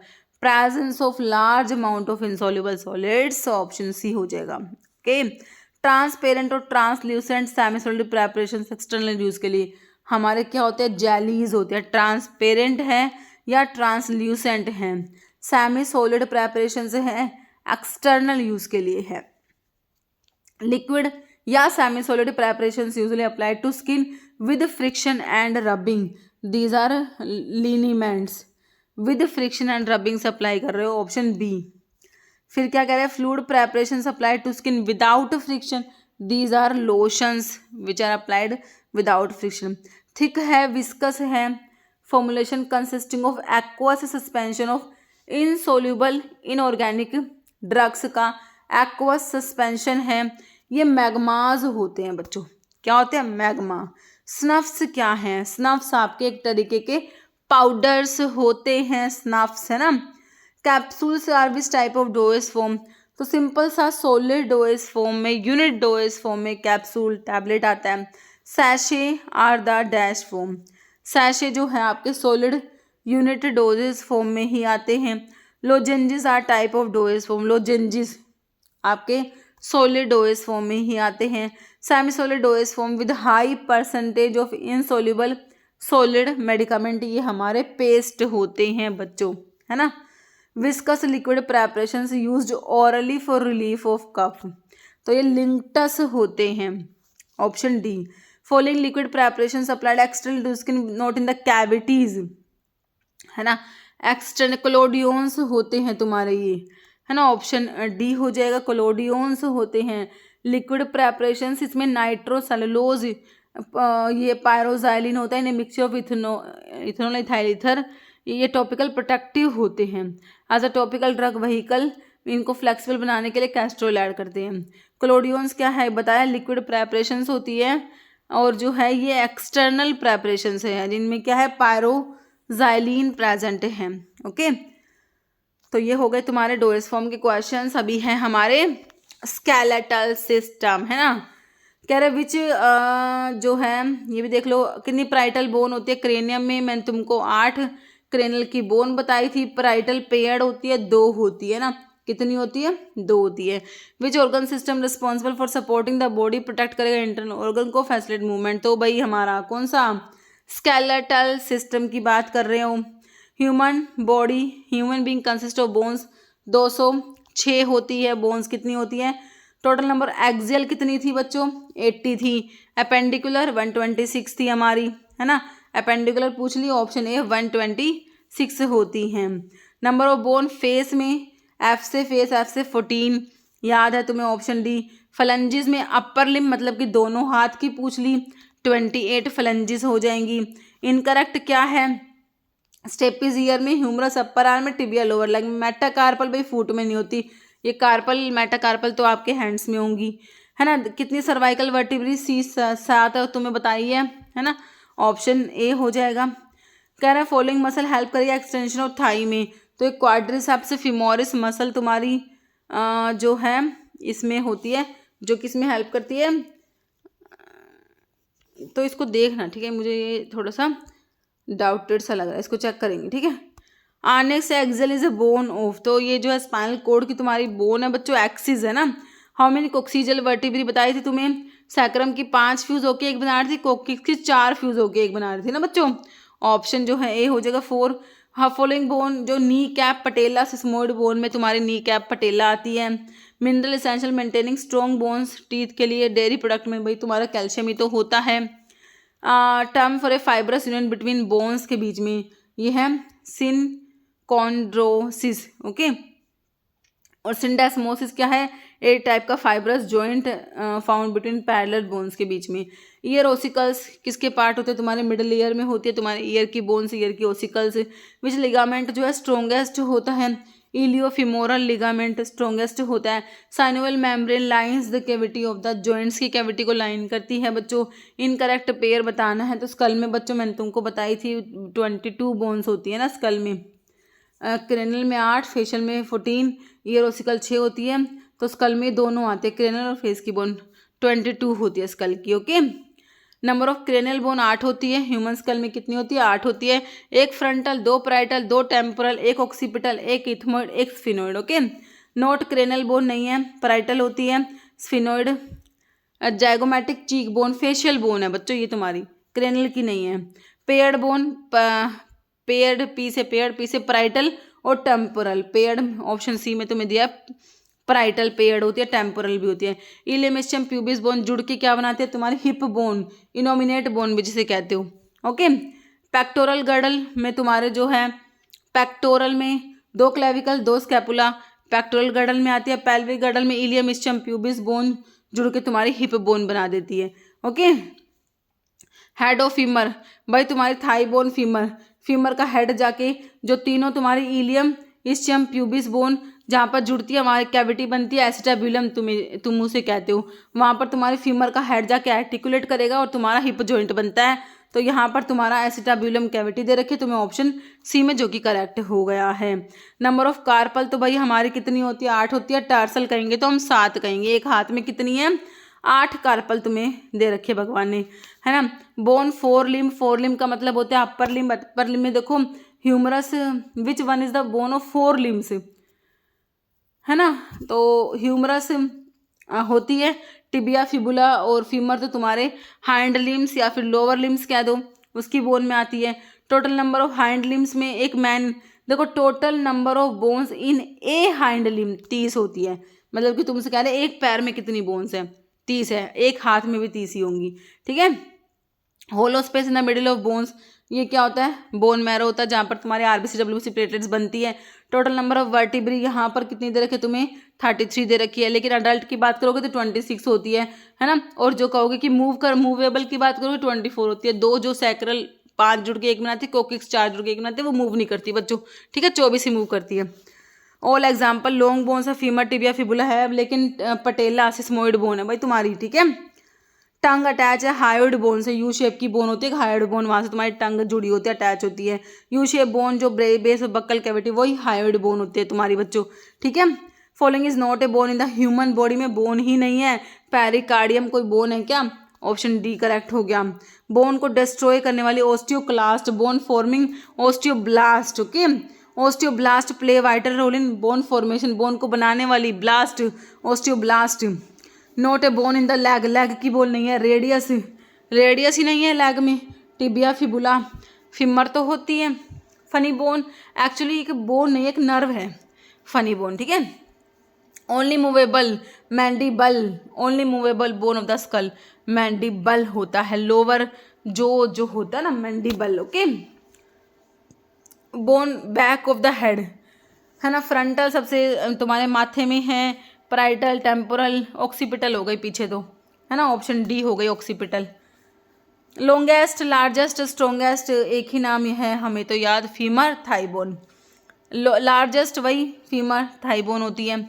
presence of large amount of insoluble solids, option C हो जाएगा, ओके। ट्रांसपेरेंट और translucent semi solid preparation external use के लिए हमारे क्या होते हैं, जेलीज होते हैं। ट्रांसपेरेंट है या ट्रांसल्यूसेंट है, सेमी सॉलिड प्रेपरेशन से है, एक्सटर्नल यूज के लिए है। लिक्विड या semi solid preparation usually applied to skin with friction and rubbing, these are liniments. With friction and rubbing supply कर रहे हो, ऑप्शन बी। फिर क्या कह रहे हैं, fluid preparation applied to skin without friction, these are lotions which are applied without friction. Thick है, viscous है, formulation consisting of aqueous suspension of insoluble inorganic drugs का एक्वस सस्पेंशन है। ये मैग्माज होते हैं बच्चों, क्या होते हैं, मैग्मा। स्नफ्स क्या हैं, स्नफ्स आपके एक तरीके के पाउडर्स होते हैं, स्नफ्स, है ना। Capsules are which type of dose form, तो सिंपल सा सॉलिड डोज फॉर्म में, यूनिट डोज फॉर्म में कैप्सूल टैबलेट आता है। Sachet are the dash form, sachet जो है आपके सॉलिड यूनिट डोजेस फॉर्म में ही आते हैं। Lozenges are type of doses form, lozenges आपके सॉलिड डोजेस फॉर्म में ही आते हैं। Semi solid doses form with high percentage of insoluble solid medicament, ये हमारे पेस्ट होते हैं बच्चों, है ना। Viscous liquid preparations used orally for relief of cough, तो ये लिंक्टस होते हैं, option D. Following liquid preparations applied external to skin not in the cavities, है ना। एक्सटर्नल कोलोडियंस होते हैं तुम्हारे ये, है ना, ऑप्शन डी हो जाएगा, कोलोडियंस होते हैं। लिक्विड प्रेपरेशंस इसमें नाइट्रोसेलुलोज, ये पायरोजाइलिन होता है, इन्हें mixture of ethanol ethyl ether, ये टॉपिकल प्रोटेक्टिव होते हैं। As a topical drug vehicle इनको फ्लेक्सिबल बनाने के लिए कैस्ट्रोल ऐड करते हैं। कोलोडियंस क्या है बताया, लिक्विड प्रेपरेशंस होती है, और जो है ये एक्सटर्नल प्रेपरेशंस है जिनमें क्या है, पायरोजाइलिन प्रेजेंट है। ओके, तो ये हो गए तुम्हारे डोएस फॉर्म के क्वेश्चंस। अभी है हमारे स्केलेटल सिस्टम, है ना। कह रहे विच जो है ये भी देख लो, कितनी पैराइटल बोन होती है क्रेनियम में, मैंने तुमको 8 क्रेनल की बोन बताई थी। पैराइटल पेयर्ड होती है 2 होती है ना, कितनी होती है, 2 होती है। Which organ system responsible for supporting the body, protect करेगा इंटरनल ऑर्गन को, फैसिलिटेट मूवमेंट, तो भाई हमारा कौन सा, स्केलेटल सिस्टम की बात कर रहे हो। Human body, human being consist of bones 206 होती है, बोन्स कितनी होती है, टोटल नंबर एक्सियल कितनी थी बच्चों, 80 थी। अपेंडिकुलर 126 थी हमारी, है ना, अपेंडिकुलर पूछ ली, ऑप्शन ए 126 होती हैं। नंबर ऑफ बोन फेस में, एफ से 14 याद है तुम्हें, ऑप्शन डी। फलंजिस में अपर लिम मतलब कि दोनों हाथ की पूछ ली, 28 फलंजिस हो जाएंगी। इनकरेक्ट क्या है, स्टेपिस ईयर में, ह्यूमरस अपर आर्म में, टिबिया लोअर लेग में। मेटाकार्पल भाई फुट में नहीं होती, ये कार्पल मेटाकार्पल तो आपके हैंड्स में होंगी, है ना। कितनी सर्वाइकल वर्टिब्री, 7 तुम्हें बताई है ना, ऑप्शन ए हो जाएगा। कह रहा है फॉलोइंग मसल हेल्प करिए एक्सटेंशन ऑफ थाई में, तो एक क्वाड्रिसेप्स फीमोरिस मसल तुम्हारी जो है इसमें होती है, जो किसमें हेल्प करती है, तो इसको देखना, ठीक है, मुझे ये थोड़ा सा डाउटेड सा लग रहा है, इसको चेक करेंगे, ठीक है। Annex axial is a bone of, तो ये जो है स्पाइनल कोड की तुम्हारी बोन है बच्चों, एक्सिस है ना। हाउ मेनी कोक्सीजल वर्टिब्री बताई थी तुम्हें, सैक्रम की 5 फ्यूज होके एक बना रही थी, कोक्सिस की 4 फ्यूज होके एक बना रही थी ना बच्चों, ऑप्शन जो है ए हो जाएगा 4। हाँ, फॉलोइंग बोन जो नी कैप पटेला सिस्मोइड बोन में तुम्हारी नी कैप पटेला आती है। Mineral essential maintaining strong bones teeth के लिए, डेयरी प्रोडक्ट में भाई तुम्हारा कैल्शियम ही तो होता है। Term for a fibrous union between bones के बीच में, ये है सिनकॉन्ड्रोसिस, ओके। और सिंडेस्मोसिस क्या है, एक टाइप का fibrous joint found between parallel bones के बीच में। ईयर ओसिकल्स किसके पार्ट होते हैं, तुम्हारे मिडिल ईयर में होती है तुम्हारे ईयर की बोन्स, ईयर की ओसिकल्स। विच लिगामेंट जो है स्ट्रोंगेस्ट होता है, इलियोफिमोरल लिगामेंट स्ट्रोंगेस्ट होता है। Synovial membrane lines the cavity of the joints की कैविटी को लाइन करती है बच्चों। इनकरेक्ट पेयर बताना है, तो स्कल में बच्चों मैंने तुमको बताई थी 22 बोन्स होती है ना स्कल में, क्रेनल में 8, फेशियल में 14, ईयर ओसिकल 6 होती है, तो स्कल में दोनों आते हैं, क्रेनल और फेस की बोन 22 होती है स्कल की, okay. Number of cranial bone 8 होती है, ह्यूमन स्कल में कितनी होती है, 8 होती है। एक frontal, 2 parietal, 2 temporal, 1 occipital, 1 ethmoid, 1 sphenoid, okay. Note cranial bone नहीं है, पैराइटल होती है, sphenoid. Zygomatic cheek bone facial bone है बच्चों, ये तुम्हारी क्रेनल की नहीं है। पेयर्ड बोन, पेयर्ड पी से पैराइटल और टेम्पोरल, पेयर्ड ऑप्शन सी में तुम्हें दिया, पैराइटल पेयर्ड होती है, टेम्पोरल भी होती है। इलियम इसचियम प्यूबिस बोन जुड़ के क्या बनाते हैं, तुम्हारी हिप बोन, इनोमिनेट बोन भी जिसे कहते हो, ओके। पेक्टोरल गर्डल में तुम्हारे जो है, पेक्टोरल में 2 क्लेविकल 2 स्कैपुला, पेक्टोरल गर्डल में आती है। पेल्विक गर्डल में इलियम इसचियम प्यूबिस बोन जुड़ के तुम्हारी हिप बोन बना देती है, ओके। हेड ऑफ फीमर, भाई तुम्हारी थाई बोन फीमर, फीमर का हेड जाके जो तीनों तुम्हारी इलियम इसचियम प्यूबिस बोन जहाँ पर जुड़ती है, हमारी कैविटी बनती है, एसिटाब्यूलम तुम उसे कहते हो, वहाँ पर तुम्हारी फीमर का हेड जाके आर्टिकुलेट करेगा और तुम्हारा हिप जॉइंट बनता है, तो यहाँ पर तुम्हारा एसिटाब्यूलम कैविटी दे रखी है तुम्हें, ऑप्शन सी में, जो कि करेक्ट हो गया है। नंबर ऑफ कार्पल तो भाई हमारी कितनी होती है, 8 होती है। टार्सल कहेंगे तो हम 7 कहेंगे, एक हाथ में कितनी है, 8 कार्पल तुम्हें दे रखे भगवान ने, है ना। बोन 4 लिम्ब, 4 लिम्ब का मतलब होता है अपर लिम्ब, अपर लिम्ब में देखो humerus, which one is the bone of 4 limbs, है ना। तो ह्यूमरस होती है टिबिया, फिबुला और फीमर तो तुम्हारे हाइंड लिम्स या फिर लोअर लिम्स कह दो, उसकी बोन में आती है। Total number of hind limbs में एक मैन, देखो total number of bones in A hind limb 30 होती है, मतलब कि तुमसे कह रहे हैं एक पैर में कितनी बोन्स है, 30 है, एक हाथ में भी 30 ही होंगी, ठीक है। Hollow space in the middle of bones, ये क्या होता है, बोन मैरो होता है जहाँ पर तुम्हारे आरबीसी डब्ल्यूबीसी प्लेटलेट्स बनती है। टोटल नंबर ऑफ वर्टिब्री यहाँ पर कितनी दे रखी है तुम्हें, 33 दे रखी है, लेकिन अडल्ट की बात करोगे तो 26 होती है ना। और जो कहोगे कि मूवेबल की बात करोगे 24 होती है। दो जो सैक्रल 5 जुड़ के एक बनाती है, कोकिक्स 4 जुड़ के एक बनाती है, वो मूव नहीं करती बच्चों, ठीक है, 24 ही मूव करती है। ऑल एग्जाम्पल लॉन्ग बोन्स है फीमर, टिबिया, फिबुला है, लेकिन पटेला सिस्मोइड बोन है भाई तुम्हारी, ठीक है। टंग अटैच है हायोइड बोन से, यू शेप की बोन होती है, हायोइड बोन वहाँ से तुम्हारी टंग जुड़ी होती है, अटैच होती है। यू शेप बोन जो बेस बक्कल कैविटी, वही हायोइड बोन होती है तुम्हारी बच्चों, ठीक है। Following is not A bone in the human body, में बोन ही नहीं है। पेरिकार्डियम कोई बोन है क्या, ऑप्शन डी करेक्ट हो गया। बोन को डिस्ट्रॉय करने वाली osteoclast, bone forming osteoblast, okay. Osteoblast play vital role in bone formation, bone को बनाने वाली blast osteoblast. Note a bone in the leg, leg की बोन नहीं है, रेडियस, रेडियस ही नहीं है लेग में। टिबिया, फिबुला, फिमर तो होती है। फनी बोन एक्चुअली एक बोन नहीं, एक नर्व है फनी बोन, ठीक है। Only movable mandible, only movable bone of the skull, mandible होता है लोअर जो होता है ना mandible, okay. Bone back of the head, है ना। फ्रंटल सबसे तुम्हारे माथे में है, पैराइटल, टेम्पोरल, ऑक्सीपिटल हो गई पीछे तो, है ना, ऑप्शन डी हो गई ऑक्सीपिटल। लॉन्गेस्ट, लार्जेस्ट, स्ट्रॉन्गेस्ट एक ही नाम है हमें तो याद, फीमर, थाई बोन। लार्जेस्ट वही फीमर, थाई बोन होती है।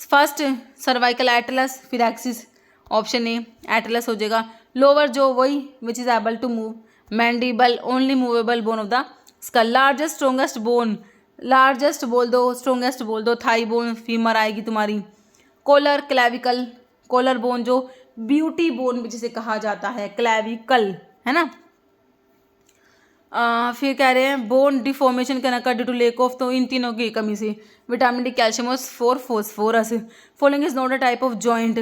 फर्स्ट सर्वाइकल एटलस, फिर एक्सिस, ऑप्शन ए एटलस हो जाएगा। लोअर जो वही which is able to move, mandible only movable bone of the skull. Largest strongest bone, largest बोल दो, स्ट्रॉन्गेस्ट बोल दो, थाई बोन, फीमर आएगी तुम्हारी। कोलर, क्लेविकल, कोलर बोन जो ब्यूटी बोन भी जिसे कहा जाता है, क्लेविकल, है ना। फिर कह रहे हैं bone deformation can occur due to lack of, तो इन तीनों की कमी से विटामिन डी, कैल्शियम और phosphorus. Following is not a type of joint,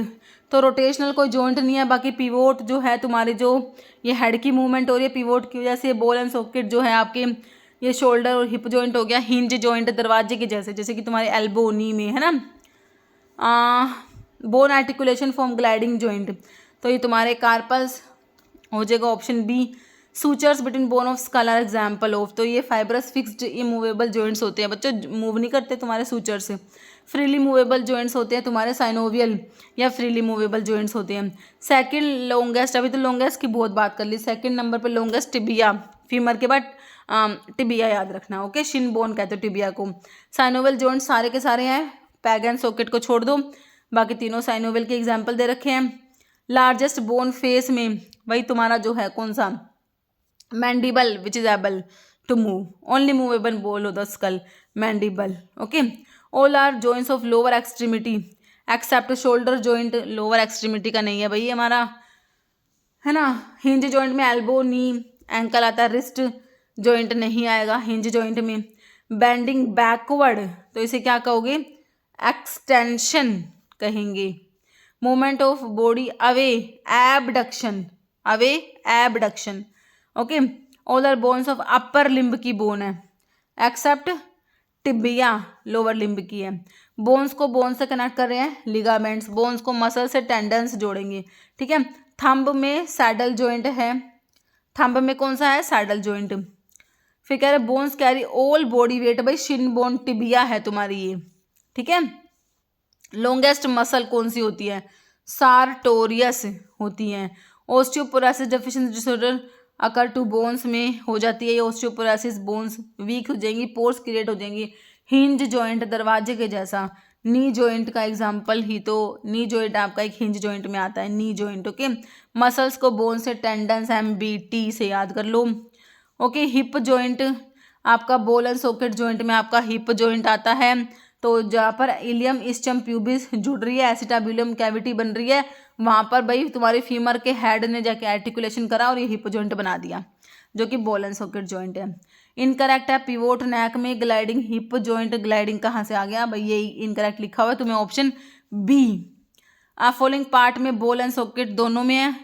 तो रोटेशनल कोई जॉइंट नहीं है। बाकी पिवोट जो है तुम्हारे, जो ये हेड की मूवमेंट हो रही है पिवोट की वजह से, बॉल एंड सॉकेट जो है आपके ये शोल्डर और हिप जॉइंट हो गया। हिंज जॉइंट दरवाजे के जैसे, जैसे कि तुम्हारे एल्बो नी में, है ना। Bone articulation form gliding joint, तो ये तुम्हारे कार्पल्स हो जाएगा, option B. Sutures between bone of skull are example of, तो ये फाइब्रस फिक्स्ड इमूवेबल जॉइंट्स होते हैं बच्चों, मूव नहीं करते तुम्हारे सूचर से। फ्रीली मूवेबल जॉइंट्स होते हैं तुम्हारे साइनोवियल या फ्रीली मूवेबल जॉइंट्स होते हैं। सेकंड लॉन्गेस्ट, अभी तो लॉन्गेस्ट की बहुत बात कर ली, सेकंड नंबर पे लॉन्गेस्ट टिबिया, फीमर के बाद टिबिया याद रखना, ओके। शिन बोन कहते हो टिबिया को। साइनोवियल जॉइंट सारे के सारे हैं, पैग एंड सॉकेट को छोड़ दो, बाकी तीनों साइनोवियल के एग्जाम्पल दे रखे हैं। लार्जेस्ट बोन फेस में वही तुम्हारा जो है कौन सा, mandible which is able to move, only movable bone of the skull, mandible, okay. All are joints of lower extremity except shoulder joint, lower extremity का नहीं है भाई हमारा, है ना। हिंज जॉइंट में एल्बो, नी, एंकल आता है, रिस्ट जॉइंट नहीं आएगा हिंज जॉइंट में। बेंडिंग बैकवर्ड, तो इसे क्या कहोगे, एक्सटेंशन कहेंगे। Movement of body away, abduction, away abduction, okay. All are bones of upper limb की बोन है, एक्सेप्ट टिबिया लोअर लिम्ब की है। बोन्स को बोन से कनेक्ट कर रहे हैं लिगामेंट्स, बोन्स को मसल से टेंडन्स जोड़ेंगे, ठीक है। थंब में सैडल जॉइंट है, थंब में कौन सा है, सैडल जॉइंट। फिर कह रहे bones carry all body weight, भाई शिन बोन टिबिया है तुम्हारी ये, ठीक है। लॉन्गेस्ट मसल कौन सी होती है, सार्टोरियस होती है। Osteoporosis deficiency disorder occur to bones में हो जाती है ये ओस्टियोपोरोसिस, बोन्स वीक हो जाएंगी, पोर्स क्रिएट हो जाएंगी। हिंज जॉइंट दरवाजे के जैसा, नी जॉइंट का एग्जांपल ही तो, नी जॉइंट आपका एक हिंज जॉइंट में आता है, नी जॉइंट, ओके। मसल्स को बोन से टेंडन्स MBT से याद कर लो, ओके। हिप जॉइंट आपका बॉल एंड सॉकेट जॉइंट में आपका हिप जॉइंट आता है, तो जहाँ पर इलियम, इस्चम, प्यूबिस जुड़ रही है, एसिटाबुलम कैविटी बन रही है, वहाँ पर भाई तुम्हारे फीमर के हेड ने जाके आर्टिकुलेशन करा और ये हिप जॉइंट बना दिया, जो कि बॉल एंड सॉकेट जॉइंट है। इनकरेक्ट है, पिवोट नेक में ग्लाइडिंग हिप जॉइंट, ग्लाइडिंग कहाँ से आ गया भाई, यही इनकरेक्ट लिखा हुआ है तुम्हें ऑप्शन बी। फॉलोइंग पार्ट में बॉल एंड सॉकेट दोनों में है,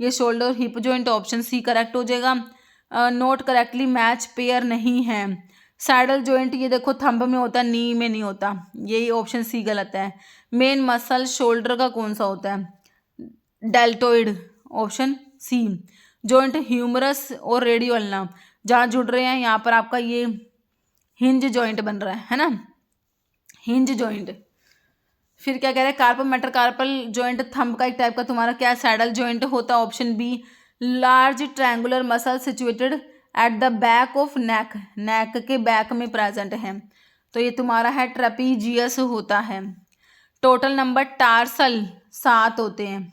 ये shoulder hip joint, option C correct हो जाएगा। नोट करेक्टली मैच पेयर नहीं है। सैडल जॉइंट ये देखो थंब में होता है, नी में नहीं होता, यही ऑप्शन सी गलत है। मेन मसल शोल्डर का कौन सा होता है, deltoid, option C. Joint humerus और रेडियोल्ना जहाँ जुड़ रहे हैं, यहाँ पर आपका ये हिंज जॉइंट बन रहा है ना, हिंज जॉइंट। फिर क्या कह रहे हैं, कार्पल मेटाकार्पल जॉइंट थंब का एक टाइप का तुम्हारा क्या सैडल जॉइंट होता है, option B. Large triangular muscle situated at the back of neck, neck के बैक में प्रेजेंट है, तो ये तुम्हारा है ट्रेपीजियस होता है। टोटल नंबर टार्सल 7 होते हैं,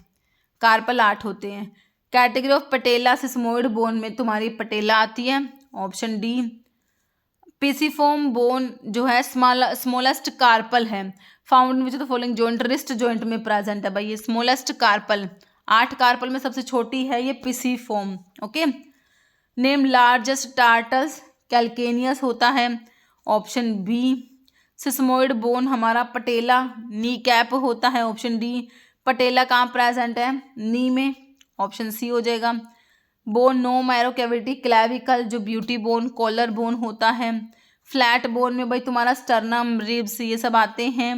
कार्पल 8 होते हैं। Category of patella sesamoid bone में तुम्हारी पटेला आती है, ऑप्शन डी। पिसिफोम बोन जो है स्मॉलेस्ट कार्पल है, found which the following joint, wrist joint में प्रेजेंट है भाई ये स्मॉलेस्ट कार्पल, 8 कार्पल में सबसे छोटी है ये पिसिफोम। ओके, नेम लार्जेस्ट टार्टल्स, कैल्केनियस होता है, ऑप्शन बी। सिस्मोइड बोन हमारा पटेला नी कैप होता है, ऑप्शन डी। पटेला कहाँ प्रेजेंट है, नी में, ऑप्शन सी हो जाएगा। Bone no marrow cavity, clavicle जो ब्यूटी बोन, कॉलर बोन होता है। फ्लैट बोन में भाई तुम्हारा स्टर्नम, रिब्स ये सब आते हैं,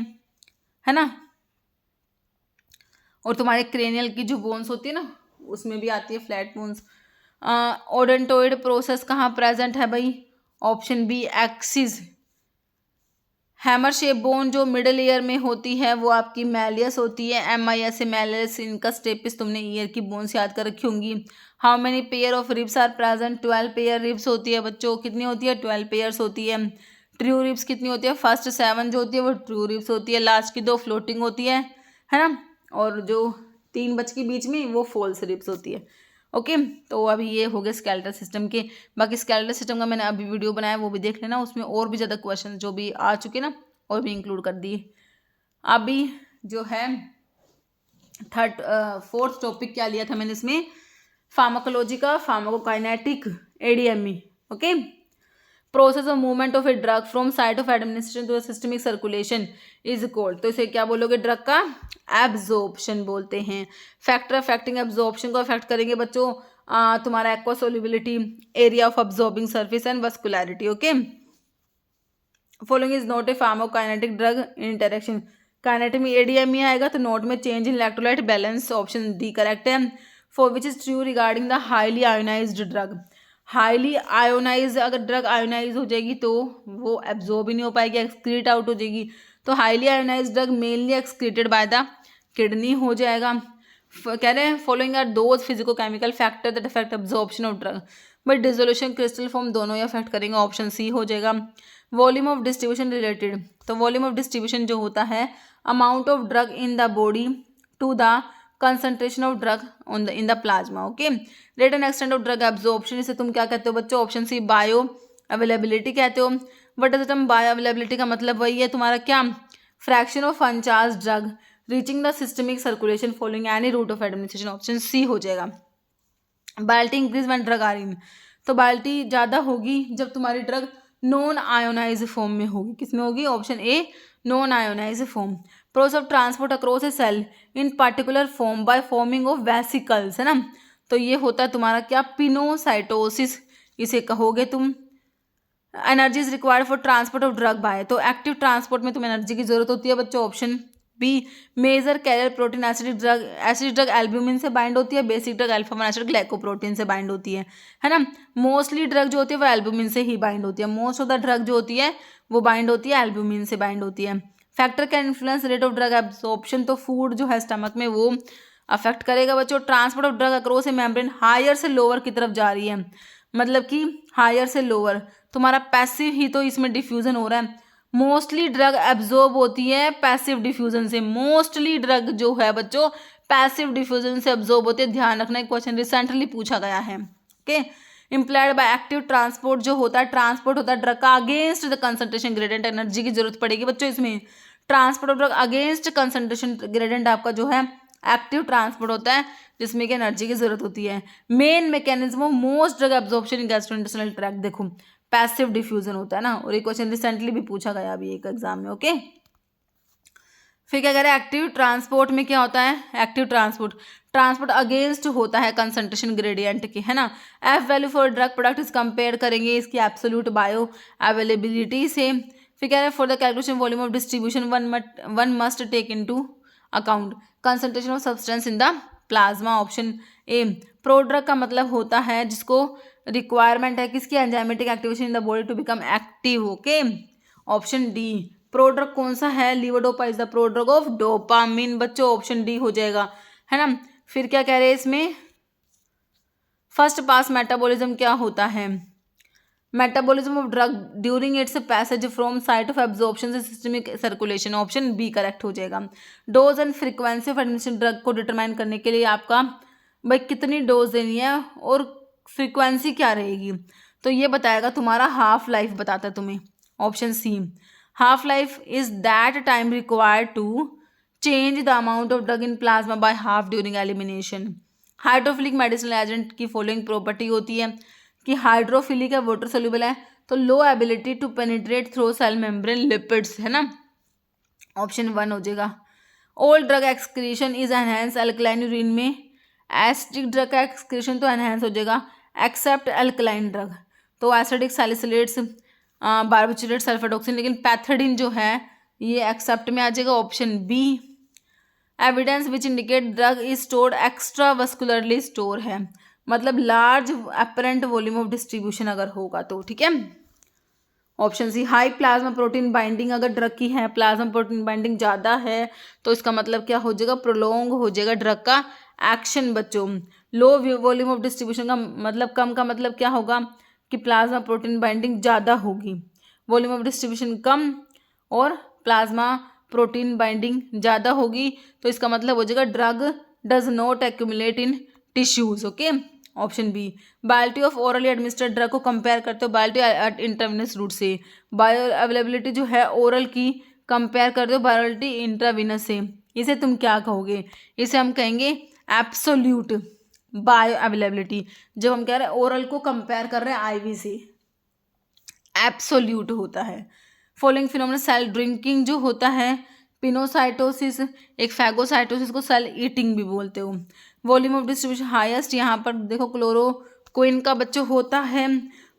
है ना। और तुम्हारे क्रेनियल की जो बोन्स होती है ना उसमें भी आती है फ्लैट बोन्स। ओडेंटोइड प्रोसेस कहाँ प्रेजेंट है भाई, option B axis. Hammer shape bone जो मिडिल ईयर में होती है वो आपकी मैलियस होती है, MIS से मैलियस, इनका स्टेपिस तुमने ईयर की बोन्स याद कर रखी होंगी। How many pair of ribs are present, 12 pair ribs होती है बच्चों, कितनी होती है 12 पेयर्स होती है। ट्रू रिब्स कितनी होती है, फर्स्ट 7 जो होती है वो ट्रू रिब्स होती है, लास्ट की 2 फ्लोटिंग होती है ना, और जो 3 बच के बीच में वो फॉल्स रिब्स होती है। ओके, तो अभी ये हो गया स्केलेटल सिस्टम के। बाकी स्केलेटल सिस्टम का मैंने अभी वीडियो बनाया, वो भी देख लेना, उसमें और भी ज़्यादा क्वेश्चन जो भी आ चुके ना और भी इंक्लूड कर दिए। अभी जो है 4th टॉपिक क्या लिया था मैंने इसमें, फार्माकोलॉजी का, pharmacokinetic, ADME। Okay, process of movement of a drug from site of administration to systemic circulation is called, तो इसे क्या बोलोगे, ड्रग का एब्जॉर्प्शन बोलते हैं। फैक्टर अफेक्टिंग एब्जॉर्प्शन को अफेक्ट करेंगे बच्चों तुम्हारा aqua solubility, area of absorbing surface and vascularity. Okay, following is not a pharmacokinetic drug interaction, kinetic में ADME आएगा तो नोट में change in electrolyte balance, option D correct है। For which is true regarding the highly ionized drug, highly ionize, अगर drug ionize हो जाएगी तो वो एब्जॉर्ब ही नहीं हो पाएगी, एक्सक्रीट आउट हो जाएगी, तो highly ionise drug mainly excreted by the kidney हो जाएगा। कह रहे हैं following are those physico chemical factor that affect absorption of drug, but dissolution, crystal form दोनों ही अफेक्ट करेंगे, ऑप्शन सी हो जाएगा। वॉल्यूम ऑफ डिस्ट्रीब्यूशन रिलेटेड, तो वॉल्यूम ऑफ डिस्ट्रीब्यूशन जो होता है amount of drug in the body to the concentration of drug on the in the plasma. Okay, rate and extent of drug absorption, इसे तुम क्या कहते हो बच्चों, ऑप्शन सी बायो अवेलेबिलिटी कहते हो। What is the term bioavailability, का मतलब वही है तुम्हारा क्या, fraction of unchanged drug reaching the systemic circulation following any route of administration, option C हो जाएगा। Bioavailability increase when drug are in, तो बायोलिटी ज़्यादा होगी जब तुम्हारी ड्रग नॉन आयोनाइज फॉर्म में होगी, किस में होगी, option A non ionise form. Process of transport across a cell in particular form by forming of vesicles, है ना, तो ये होता है तुम्हारा क्या, पिनोसाइटोसिस इसे कहोगे तुम। Energy is required for transport of drug by, तो एक्टिव ट्रांसपोर्ट में तुम्हें एनर्जी की जरूरत होती है बच्चों, option B. Major carrier protein acidic drug albumin से बाइंड होती है, basic drug alpha 1 acid glycoprotein से बाइंड होती है ना। मोस्टली ड्रग जो होती है वो एल्ब्यूमिन से ही बाइंड होती है, मोस्ट ऑफ द ड्रग जो होती है वो बाइंड होती है एल्ब्यूमिन से बाइंड होती है। Factor can influence rate of drug absorption, तो फूड जो है स्टमक में वो अफेक्ट करेगा बच्चों। Transport of drug across a membrane, higher से लोअर की तरफ जा रही है, मतलब कि हायर से लोअर, तुम्हारा पैसिव ही तो इसमें डिफ्यूजन हो रहा है। मोस्टली ड्रग एब्जॉर्ब होती है पैसिव डिफ्यूजन से, मोस्टली ड्रग जो है बच्चों पैसिव डिफ्यूजन से एब्जॉर्ब होती है, ध्यान रखना, एक क्वेश्चन रिसेंटली पूछा गया है। Okay, implied by active transport जो होता है, ट्रांसपोर्ट होता है ड्रग का against the concentration gradient, energy की जरूरत पड़ेगी बच्चों इसमें। Transport of drug against concentration gradient आपका जो है एक्टिव ट्रांसपोर्ट होता है जिसमें कि एनर्जी की जरूरत होती है। Main mechanism of most drug absorption in gastrointestinal tract, देखो पैसिव डिफ्यूजन होता है ना, और ये क्वेश्चन रिसेंटली भी पूछा गया अभी एक एग्जाम में। ओके, फिर क्या कह रहे हैं, एक्टिव ट्रांसपोर्ट में क्या होता है, एक्टिव ट्रांसपोर्ट अगेंस्ट होता है कंसंट्रेशन ग्रेडियंट के, है ना। F value for drug product इस कंपेयर करेंगे इसकी एब्सोल्यूट बायो अवेलेबिलिटी से। फिर कह रहे हैं for the calculation volume of distribution one must take into account concentration of substance in the plasma. Option A, prodrug का मतलब होता है जिसको रिक्वायरमेंट है किसकी, enzymatic activation in the body to become active. Okay, option D, prodrug कौन सा है, levodopa is the prodrug of dopamine बच्चों, ऑप्शन डी हो जाएगा, है ना। फिर क्या कह रहे हैं इसमें, फर्स्ट पास मेटाबॉलिज्म क्या होता है, metabolism of drug during its passage from site of absorption से systemic circulation, option B correct हो जाएगा। Dose and frequency of administration drug को डिटरमाइन करने के लिए आपका भाई कितनी डोज देनी है और फ्रीक्वेंसी क्या रहेगी, तो ये बताएगा तुम्हारा हाफ लाइफ बताता है तुम्हें, option C, half life is that time required to change the amount of drug in plasma by half during elimination. Hydrophilic medicinal agent की फॉलोइंग प्रॉपर्टी होती है कि हाइड्रोफिलिक है, वाटर सोल्यूबल है, तो low ability to penetrate through cell membrane lipids, है ना, option 1 हो जाएगा। All drug excretion is enhance alkaline urine में, एसिडिक ड्रग का एक्सक्रीशन तो एनहेंस हो जाएगा एक्सेप्ट अल्कलाइन ड्रग, तो एसिडिक सैलिसिलेट्स बार्बिचुरेट सल्फाडॉक्सिन, लेकिन पैथोडिन जो है ये एक्सेप्ट में आ जाएगा, option B. Evidence which indicate drug is stored extravascularly store है, मतलब large apparent volume of distribution अगर होगा तो, ठीक है, option C. High plasma protein binding अगर ड्रग की है, प्लाज्मा प्रोटीन बाइंडिंग ज़्यादा है तो इसका मतलब क्या हो जाएगा, प्रोलोंग हो जाएगा ड्रग का एक्शन बच्चों। लो वॉल्यूम ऑफ डिस्ट्रीब्यूशन का मतलब कम का मतलब क्या होगा कि प्लाज्मा प्रोटीन बाइंडिंग ज़्यादा होगी, वॉल्यूम ऑफ डिस्ट्रीब्यूशन कम और प्लाज्मा प्रोटीन बाइंडिंग ज़्यादा होगी, तो इसका मतलब हो जाएगा drug does not accumulate in tissues. Okay, option B. Bioavailability of orally administered drug को कंपेयर करते हो बायोलिटी इंट्राविनस रूट से, बायो अवेलेबिलिटी जो है ओरल की कंपेयर करते हो बायोलिटी इंट्राविनस से, इसे तुम क्या कहोगे, इसे हम कहेंगे एब्सोल्यूट बायो अवेलेबिलिटी। जब हम कह रहे हैं ओरल को कंपेयर कर रहे हैं आईवी से, एब्सोल्यूट होता है। फॉलोइंग फिनोमेना सेल ड्रिंकिंग जो होता है, पिनोसाइटोसिस, एक फैगोसाइटोसिस को सेल ईटिंग भी बोलते हो। वॉल्यूम ऑफ डिस्ट्रीब्यूशन हाईएस्ट यहाँ पर देखो क्लोरोक्विन का बच्चों होता है,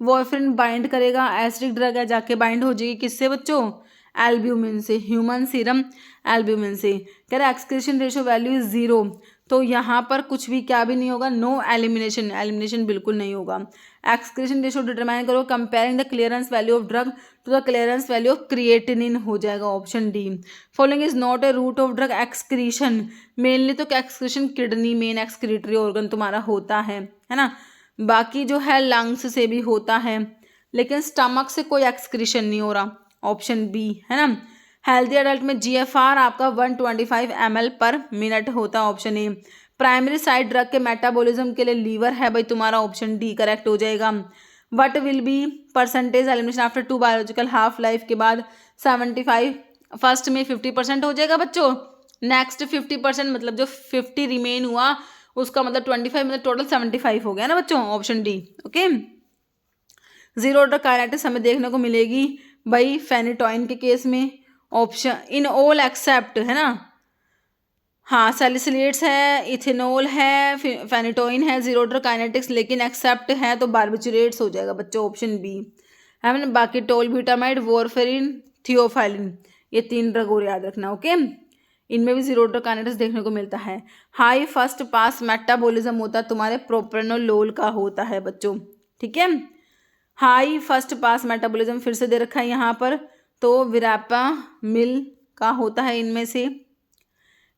वॉर्फरिन बाइंड करेगा, एसिडिक ड्रग है जाके बाइंड हो जाएगी किससे बच्चों, एल्ब्यूमिन से, ह्यूमन सीरम एल्ब्यूमिन से। कह रहे एक्सक्रीशन रेशियो वैल्यू इज 0, तो यहाँ पर कुछ भी क्या भी नहीं होगा, नो एलिमिनेशन, एलिमिनेशन बिल्कुल नहीं होगा। एक्सक्रीशन रेशियो डिटरमाइन करो comparing the clearance value of drug to the clearance value of creatinine हो जाएगा, option D. Following is not a route of drug excretion, mainly तो excretion kidney main excretory organ तुम्हारा होता है ना, बाकी जो है लंग्स से भी होता है, लेकिन स्टमक से कोई एक्सक्रीशन नहीं हो रहा, ऑप्शन बी, है ना। हेल्दी एडल्ट में जीएफआर आपका 125 ml पर मिनट होता है, ऑप्शन ए। प्राइमरी साइड ड्रग के मेटाबॉलिज्म के लिए लीवर है भाई तुम्हारा, ऑप्शन डी करेक्ट हो जाएगा। What will be percentage elimination after 2 biological half life के बाद 75, फर्स्ट में 50% हो जाएगा बच्चों, नेक्स्ट 50% मतलब जो 50 रिमेन हुआ उसका मतलब 25 मतलब टोटल 75 हो गया ना बच्चों, option D. Okay, zero order kinetics हमें देखने को मिलेगी भाई फेनिटोइन के केस में, ऑप्शन इन ऑल एक्सेप्ट, है ना, हाँ सैलिसिलेट्स है, इथेनॉल है, फेनिटोइन है, जीरो ऑर्डर काइनेटिक्स, लेकिन एक्सेप्ट है तो बार्बिचुरेट्स हो जाएगा बच्चों, ऑप्शन बी, है ना। बाकी टोलब्यूटामाइड, वॉरफेरिन, थियोफाइलिन, ये 3 ड्रग और याद रखना। ओके, इनमें भी जीरो ऑर्डर काइनेटिक्स देखने को मिलता है। हाई फर्स्ट पास मेटाबॉलिज्म होता है तुम्हारे प्रोप्रेनोलोल का होता है बच्चों, ठीक है। हाई फर्स्ट पास मेटाबॉलिज्म फिर से दे रखा है यहाँ पर, तो विरापा मिल का होता है इनमें से,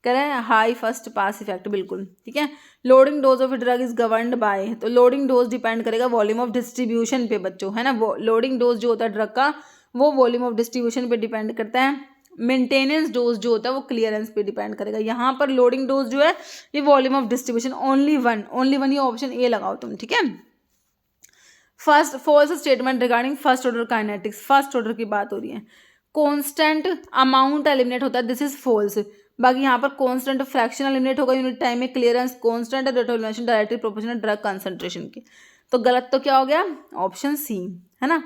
कह रहे हैं हाई फर्स्ट पास इफेक्ट, बिल्कुल ठीक है। Loading dose of drug is governed bye, तो लोडिंग डोज डिपेंड करेगा वॉल्यूम ऑफ डिस्ट्रीब्यूशन पे बच्चों, है ना। लोडिंग डोज जो होता है ड्रग का वो वॉल्यूम ऑफ डिस्ट्रीब्यूशन पे डिपेंड करता है। मेंटेनेंस डोज जो होता है वो क्लियरेंस पे डिपेंड करेगा। यहाँ पर लोडिंग डोज जो है ये volume of distribution, only one, ये ऑप्शन ए लगाओ तुम, ठीक है। First false statement regarding first order kinetics, first order की बात हो रही है, कांस्टेंट अमाउंट एलिमिनेट होता है, दिस इज फॉल्स। बाकी यहाँ पर कांस्टेंट फ्रैक्शन एलिमिनेट होगा यूनिट टाइम में, clearance constant, rate of elimination directly proportional drug concentration की। तो गलत तो क्या हो गया, ऑप्शन सी, है ना।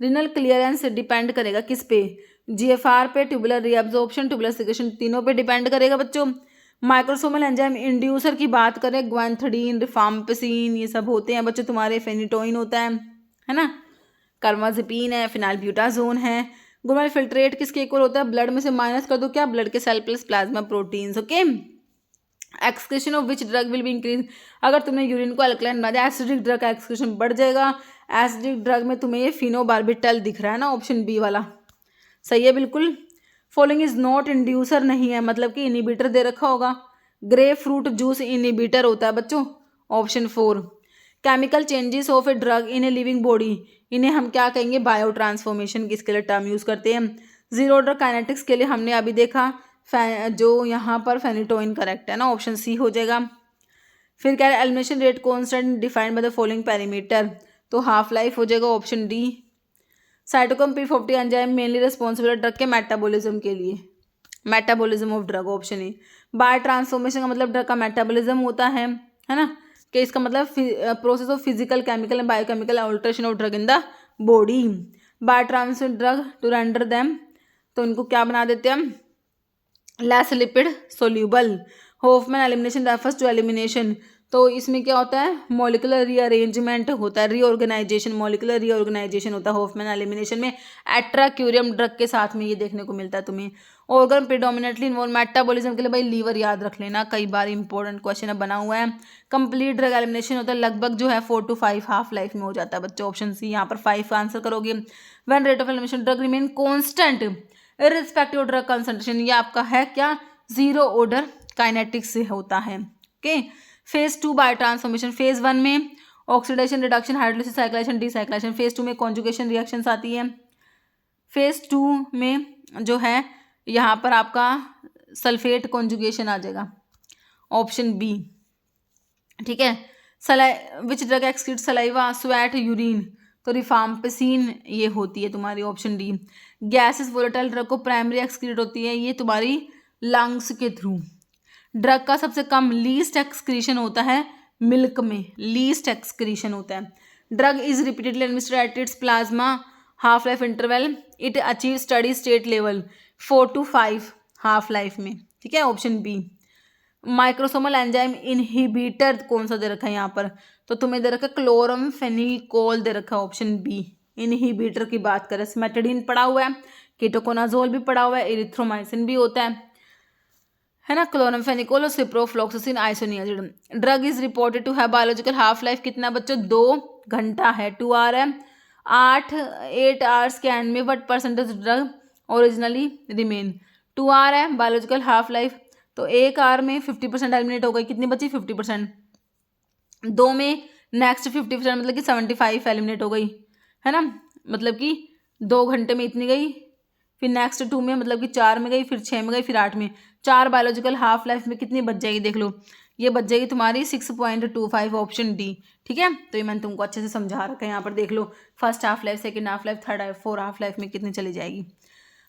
रिनल क्लियरेंस डिपेंड करेगा किस पे, जीएफआर पे, ट्यूबुलर रीअब्जॉर्प्शन, ट्यूबुलर सिक्रेशन, तीनों पे डिपेंड करेगा बच्चों। माइक्रोसोमल एंजाइम इंड्यूसर की बात करें, ग्वांथडीन, रिफाम्पिसिन, ये सब होते हैं बच्चों तुम्हारे, फेनिटोइन होता है ना, कार्माजेपिन है, फिनाइलब्यूटाजोन है। ग्लोमेरुलर फिल्ट्रेट किसके इक्वल होता है, ब्लड में से माइनस कर दो क्या, ब्लड के cell plus plasma proteins, okay. Excretion of which drug will be increase, अगर तुमने यूरिन को अल्कलाइन बना दिया, एसिडिक ड्रग का एक्सक्रीशन बढ़ जाएगा। एसिडिक ड्रग में तुम्हें ये फिनोबार्बिटल दिख रहा है ना, ऑप्शन बी वाला सही है बिल्कुल। फॉलोइंग इज नॉट इंड्यूसर नहीं है, मतलब कि इनिबिटर दे रखा होगा। ग्रेप फ्रूट जूस इनिबिटर होता है बच्चों, option 4। Chemical changes of a drug in a living body, इन्हें हम क्या कहेंगे, बायो ट्रांसफॉर्मेशन, किसके लिए टर्म यूज करते हैं। जीरो ऑर्डर काइनेटिक्स के लिए हमने अभी देखा जो यहाँ पर फेनिटोइन करेक्ट है ना, ऑप्शन सी हो जाएगा। फिर क्या है, elimination rate constant defined by the following parameter, तो हाफ लाइफ हो जाएगा, option D. Cytochrome P40 enzyme mainly responsible drug के मेटाबॉलिज्म के लिए, metabolism of drug, option A. Biotransformation का मतलब ड्रग का मेटाबॉलिज्म होता है ना, कि इसका मतलब process of physical, chemical and biochemical alteration of drug in the body. By transfer drug to render them, तो इनको क्या बना देते हैं हम, less lipid soluble. Hofmann elimination refers to elimination, तो इसमें क्या होता है, मॉलिकुलर रीअरेंजमेंट होता है, रीऑर्गेनाइजेशन, मॉलिकुलर रीऑर्गेनाइजेशन होता है होफमैन एलिमिनेशन में। एट्राक्यूरियम ड्रग के साथ में ये देखने को मिलता है तुम्हें। ऑर्गन प्रिडोमिनेटली इन्वॉल्व मेटाबॉलिज्म के लिए भाई लीवर याद रख लेना, कई बार इंपॉर्टेंट क्वेश्चन है बना हुआ है। कंप्लीट ड्रग एलिमिनेशन होता है, लगभग जो है 4 to 5 हाफ लाइफ में हो जाता है बच्चों, ऑप्शन सी। यहाँ पर 5 आंसर करोगे। When rate of elimination drug remain constant irrespective of drug concentration, ये आपका है क्या, जीरो ऑर्डर काइनेटिक्स से होता है, okay. Phase 2 biotransformation, phase 1 में oxidation, reduction, hydrolysis, cyclisation, decyclisation. Phase 2 में कॉन्जुगेशन रिएक्शंस आती है। फेज 2 में जो है यहाँ पर आपका सल्फेट कॉन्जुगेशन आ जाएगा, ऑप्शन बी, ठीक है। Which drug excrete saliva, sweat, urine, तो रिफाम्पिसिन ये होती है तुम्हारी, option D. Gases volatile drug को प्राइमरी एक्सक्रीट होती है, ये तुम्हारी लंग्स के थ्रू। ड्रग का सबसे कम लीस्ट एक्सक्रीशन होता है मिल्क में, लीस्ट एक्सक्रीशन होता है। Drug is repeatedly administered at its plasma half life interval, it achieve steady state level 4 to 5 half life में, ठीक है, option B. Microsomal enzyme inhibitor कौन सा दे रखा है यहाँ पर, तो तुम्हें दे रखा है क्लोरमफेनिकोल दे रखा है, ऑप्शन बी। इनहिबिटर की बात करें, सिमेटिडिन पड़ा हुआ है, कीटोकोनाजोल भी पड़ा हुआ है, इरिथ्रोमाइसिन भी होता है ना, क्लोरमफेनिकोल और ciprofloxacin isoniazid. Drug is reported to have biological half life कितना बच्चों, 2 घंटा है, 2 आवर है। 8 आवर्स कैन में what percentage drug originally remain, 2 hour है बायोलॉजिकल हाफ लाइफ, तो 1 आवर में 50% एलिमिनेट हो गई, कितनी बची 50%। 2 में नेक्स्ट 50%, मतलब कि 75 एलिमिनेट हो गई, है ना, मतलब कि 2 घंटे में इतनी गई। फिर नेक्स्ट 2 में मतलब कि 4 में गई, फिर 6 में गई, फिर 8 में। 4 बायोलॉजिकल हाफ लाइफ में कितनी बच जाएगी, देख लो, ये बच जाएगी तुम्हारी 6.25, ऑप्शन डी, ठीक है। तो ये मैंने तुमको अच्छे से समझा रखा है, यहाँ पर देख लो, first half life, second half life, third half, 4 half life में कितनी चली जाएगी।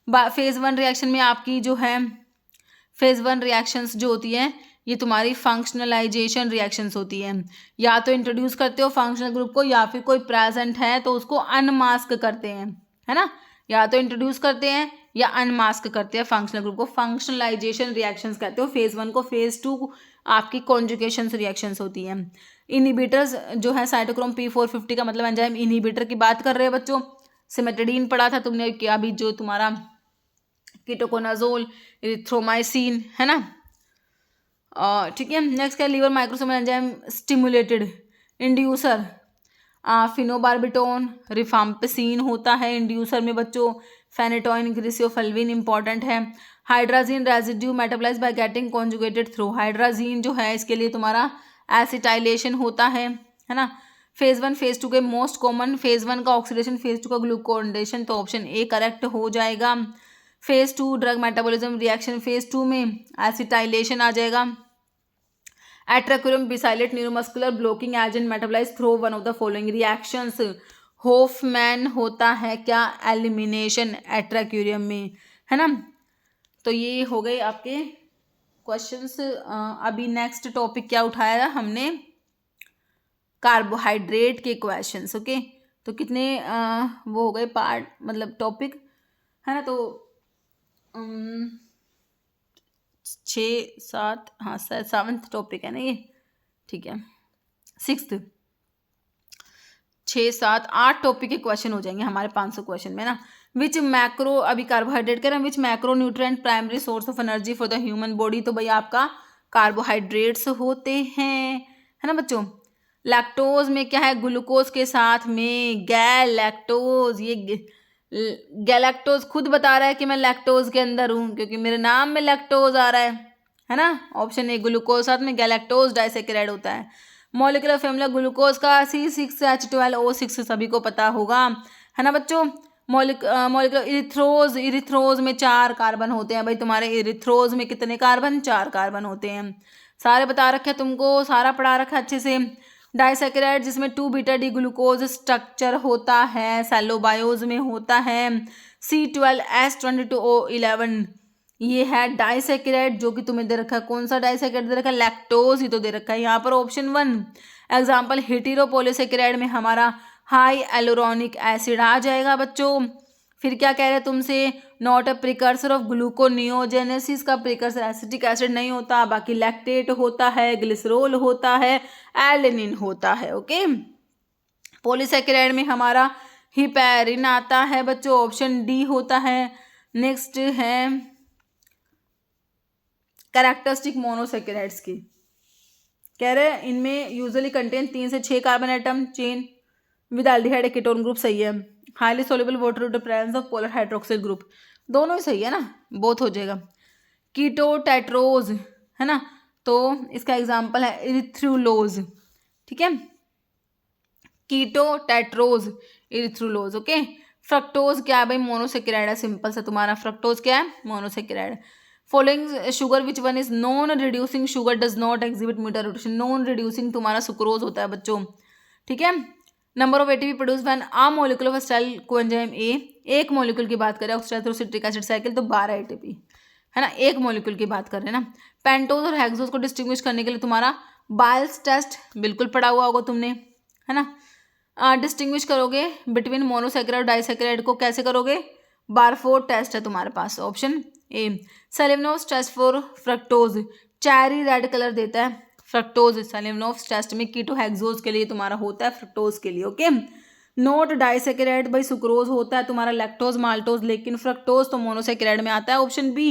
फेज 1 रिएक्शन में आपकी जो है, फेज 1 रिएक्शंस जो होती है ये तुम्हारी फंक्शनलाइजेशन रिएक्शंस होती है, या तो इंट्रोड्यूस करते हो फंक्शनल ग्रुप को, या फिर कोई प्रेजेंट है तो उसको अनमास्क करते हैं, है ना, या तो इंट्रोड्यूस करते हैं या अनमास्क करते हैं फंक्शनल ग्रुप को, फंक्शनलाइजेशन रिएक्शंस कहते हो फेज 1 को। फेज 2 आपकी कॉन्जुगेशन रिएक्शंस होती है। इनहिबिटर्स जो है साइटोक्रोम P450 का मतलब एंजाइम इनहिबिटर की बात कर रहे हैं बच्चों। सिमेटिडिन पढ़ा था तुमने क्या, अभी जो तुम्हारा कीटोकोनाजोल, इरिथ्रोमाइसिन, है ना, ठीक है। नेक्स्ट क्या, liver microsomal enzyme stimulated inducer, phenobarbitone, rifampicin होता है इंड्यूसर में बच्चों। फेनेटोइन, ग्रिसियोफल्विन इंपॉर्टेंट है। Hydrazine residue metabolise by getting conjugated through, hydrazine जो है इसके लिए तुम्हारा एसिटाइलेशन होता है ना। फेज 1 फेज 2 के मोस्ट कॉमन, फेज 1 का ऑक्सीडेशन, फेज 2 का ग्लूकोनेशन, तो ऑप्शन ए करेक्ट हो जाएगा। Phase 2 drug metabolism reaction, phase 2 में एसिटाइलेशन आ जाएगा। Atracurium besylate neuromuscular blocking agent metabolize through one of the following reactions, Hofmann होता है क्या, एलिमिनेशन एट्राक्यूरियम में, है ना। तो ये हो गए आपके क्वेश्चंस अभी नेक्स्ट टॉपिक क्या उठाया हमने, कार्बोहाइड्रेट के क्वेश्चंस। ओके, तो कितने वो हो गए पार्ट, मतलब टॉपिक है ना, तो 6-7, हाँ 7th टॉपिक है ना ये, ठीक है। 6th, 6-7-8 टॉपिक के क्वेश्चन हो जाएंगे हमारे 500 क्वेश्चन में ना। विच मैक्रो, अभी कार्बोहाइड्रेट कह रहे हैं, which macronutrient primary source of energy for the human body, तो भाई आपका कार्बोहाइड्रेट्स होते हैं, है ना बच्चों। लैक्टोज में क्या है, ग्लूकोज के साथ में गैलैक्टोज, ये गैलैक्टोज खुद बता रहा है कि मैं लैक्टोज के अंदर हूँ, क्योंकि मेरे नाम में लैक्टोज आ रहा है ना। ऑप्शन ए ग्लूकोज साथ में गैलैक्टोज डाइसैकेराइड होता है। मॉलिक्यूलर फॉर्मूला ग्लूकोज का C6H12O6 सभी को पता होगा, है ना बच्चों। मॉलिक्यूलर इरिथ्रोज में 4 कार्बन होते हैं भाई तुम्हारे, इरिथ्रोज में कितने कार्बन, 4 कार्बन होते हैं, सारे बता रखे तुमको, सारा पढ़ा रखा अच्छे से। डाइसैकेराइड जिसमें 2β-D ग्लूकोज स्ट्रक्चर होता है, सेलोबायोज में होता है। C12H22O11 ये है डाइसैकेराइड जो कि तुम्हें दे रखा है, कौन सा डाइसैकेराइड दे रखा है, लैक्टोज ही तो दे रखा है यहाँ पर, ऑप्शन 1। एग्जाम्पल हेटेरोपॉलीसैकेराइड में हमारा हाई एलोरोनिक एसिड आ जाएगा बच्चों। फिर क्या कह रहे हैं तुमसे, not a precursor of gluconeogenesis, का प्रिकर्सर एसिटिक एसिड नहीं होता, बाकी लैक्टेट होता है, ग्लिसरोल होता है, एलेनिन होता है। ओके, पॉलीसैकेराइड में हमारा हिपैरिन आता है बच्चों, ऑप्शन डी होता है। नेक्स्ट है कैरेक्टरिस्टिक मोनोसैकेराइड्स की, कह रहे हैं इनमें यूजुअली कंटेन 3 से 6 carbon atom chain with aldehyde ketone group, सही है। Highly soluble water with the presence of polar hydroxyl group, दोनों ही सही है ना, बोथ हो जाएगा। कीटो टेट्रोज है ना, तो इसका एग्जांपल है इरिथ्रुलोज, ठीक है, कीटो टेट्रोज इरिथ्रुलोज। ओके, फ्रक्टोज क्या है भाई, मोनोसैकेराइड है, सिंपल सा तुम्हारा फ्रक्टोज क्या है, monosaccharide. Following sugar which one is non reducing sugar does not exhibit mutarotation, non reducing तुम्हारा सुक्रोज होता है बच्चों, ठीक है। Number of ATP produce when a molecule of acetyl coenzyme A, एक मॉलिक्यूल की बात करें ऑक्सीडाइज सिट्रिक एसिड साइकिल, तो 12 एटीपी है ना, एक मॉलिक्यूल की बात कर रहे हैं ना। पेंटोज और हेक्सोज को डिस्टिंग्विश करने के लिए तुम्हारा बायल्स टेस्ट बिल्कुल पढ़ा हुआ होगा तुमने, है ना। डिस्टिंग्विश करोगे बिटवीन मोनोसैकेराइड और डाइसैकेराइड को कैसे करोगे, बारफोर्ड टेस्ट है तुम्हारे पास, option A. Seliwanoff's test for fructose, cherry red colour देता है फ्रक्टोज, सेलेवनोव्स टेस्ट में कीटोहेक्सोज के लिए तुम्हारा होता है, फ्रक्टोज के लिए। ओके, नोट डाइसैकेराइड भाई सुक्रोज होता है तुम्हारा, लैक्टोज माल्टोज, लेकिन फ्रक्टोज तो मोनोसैकेराइड में आता है, option B.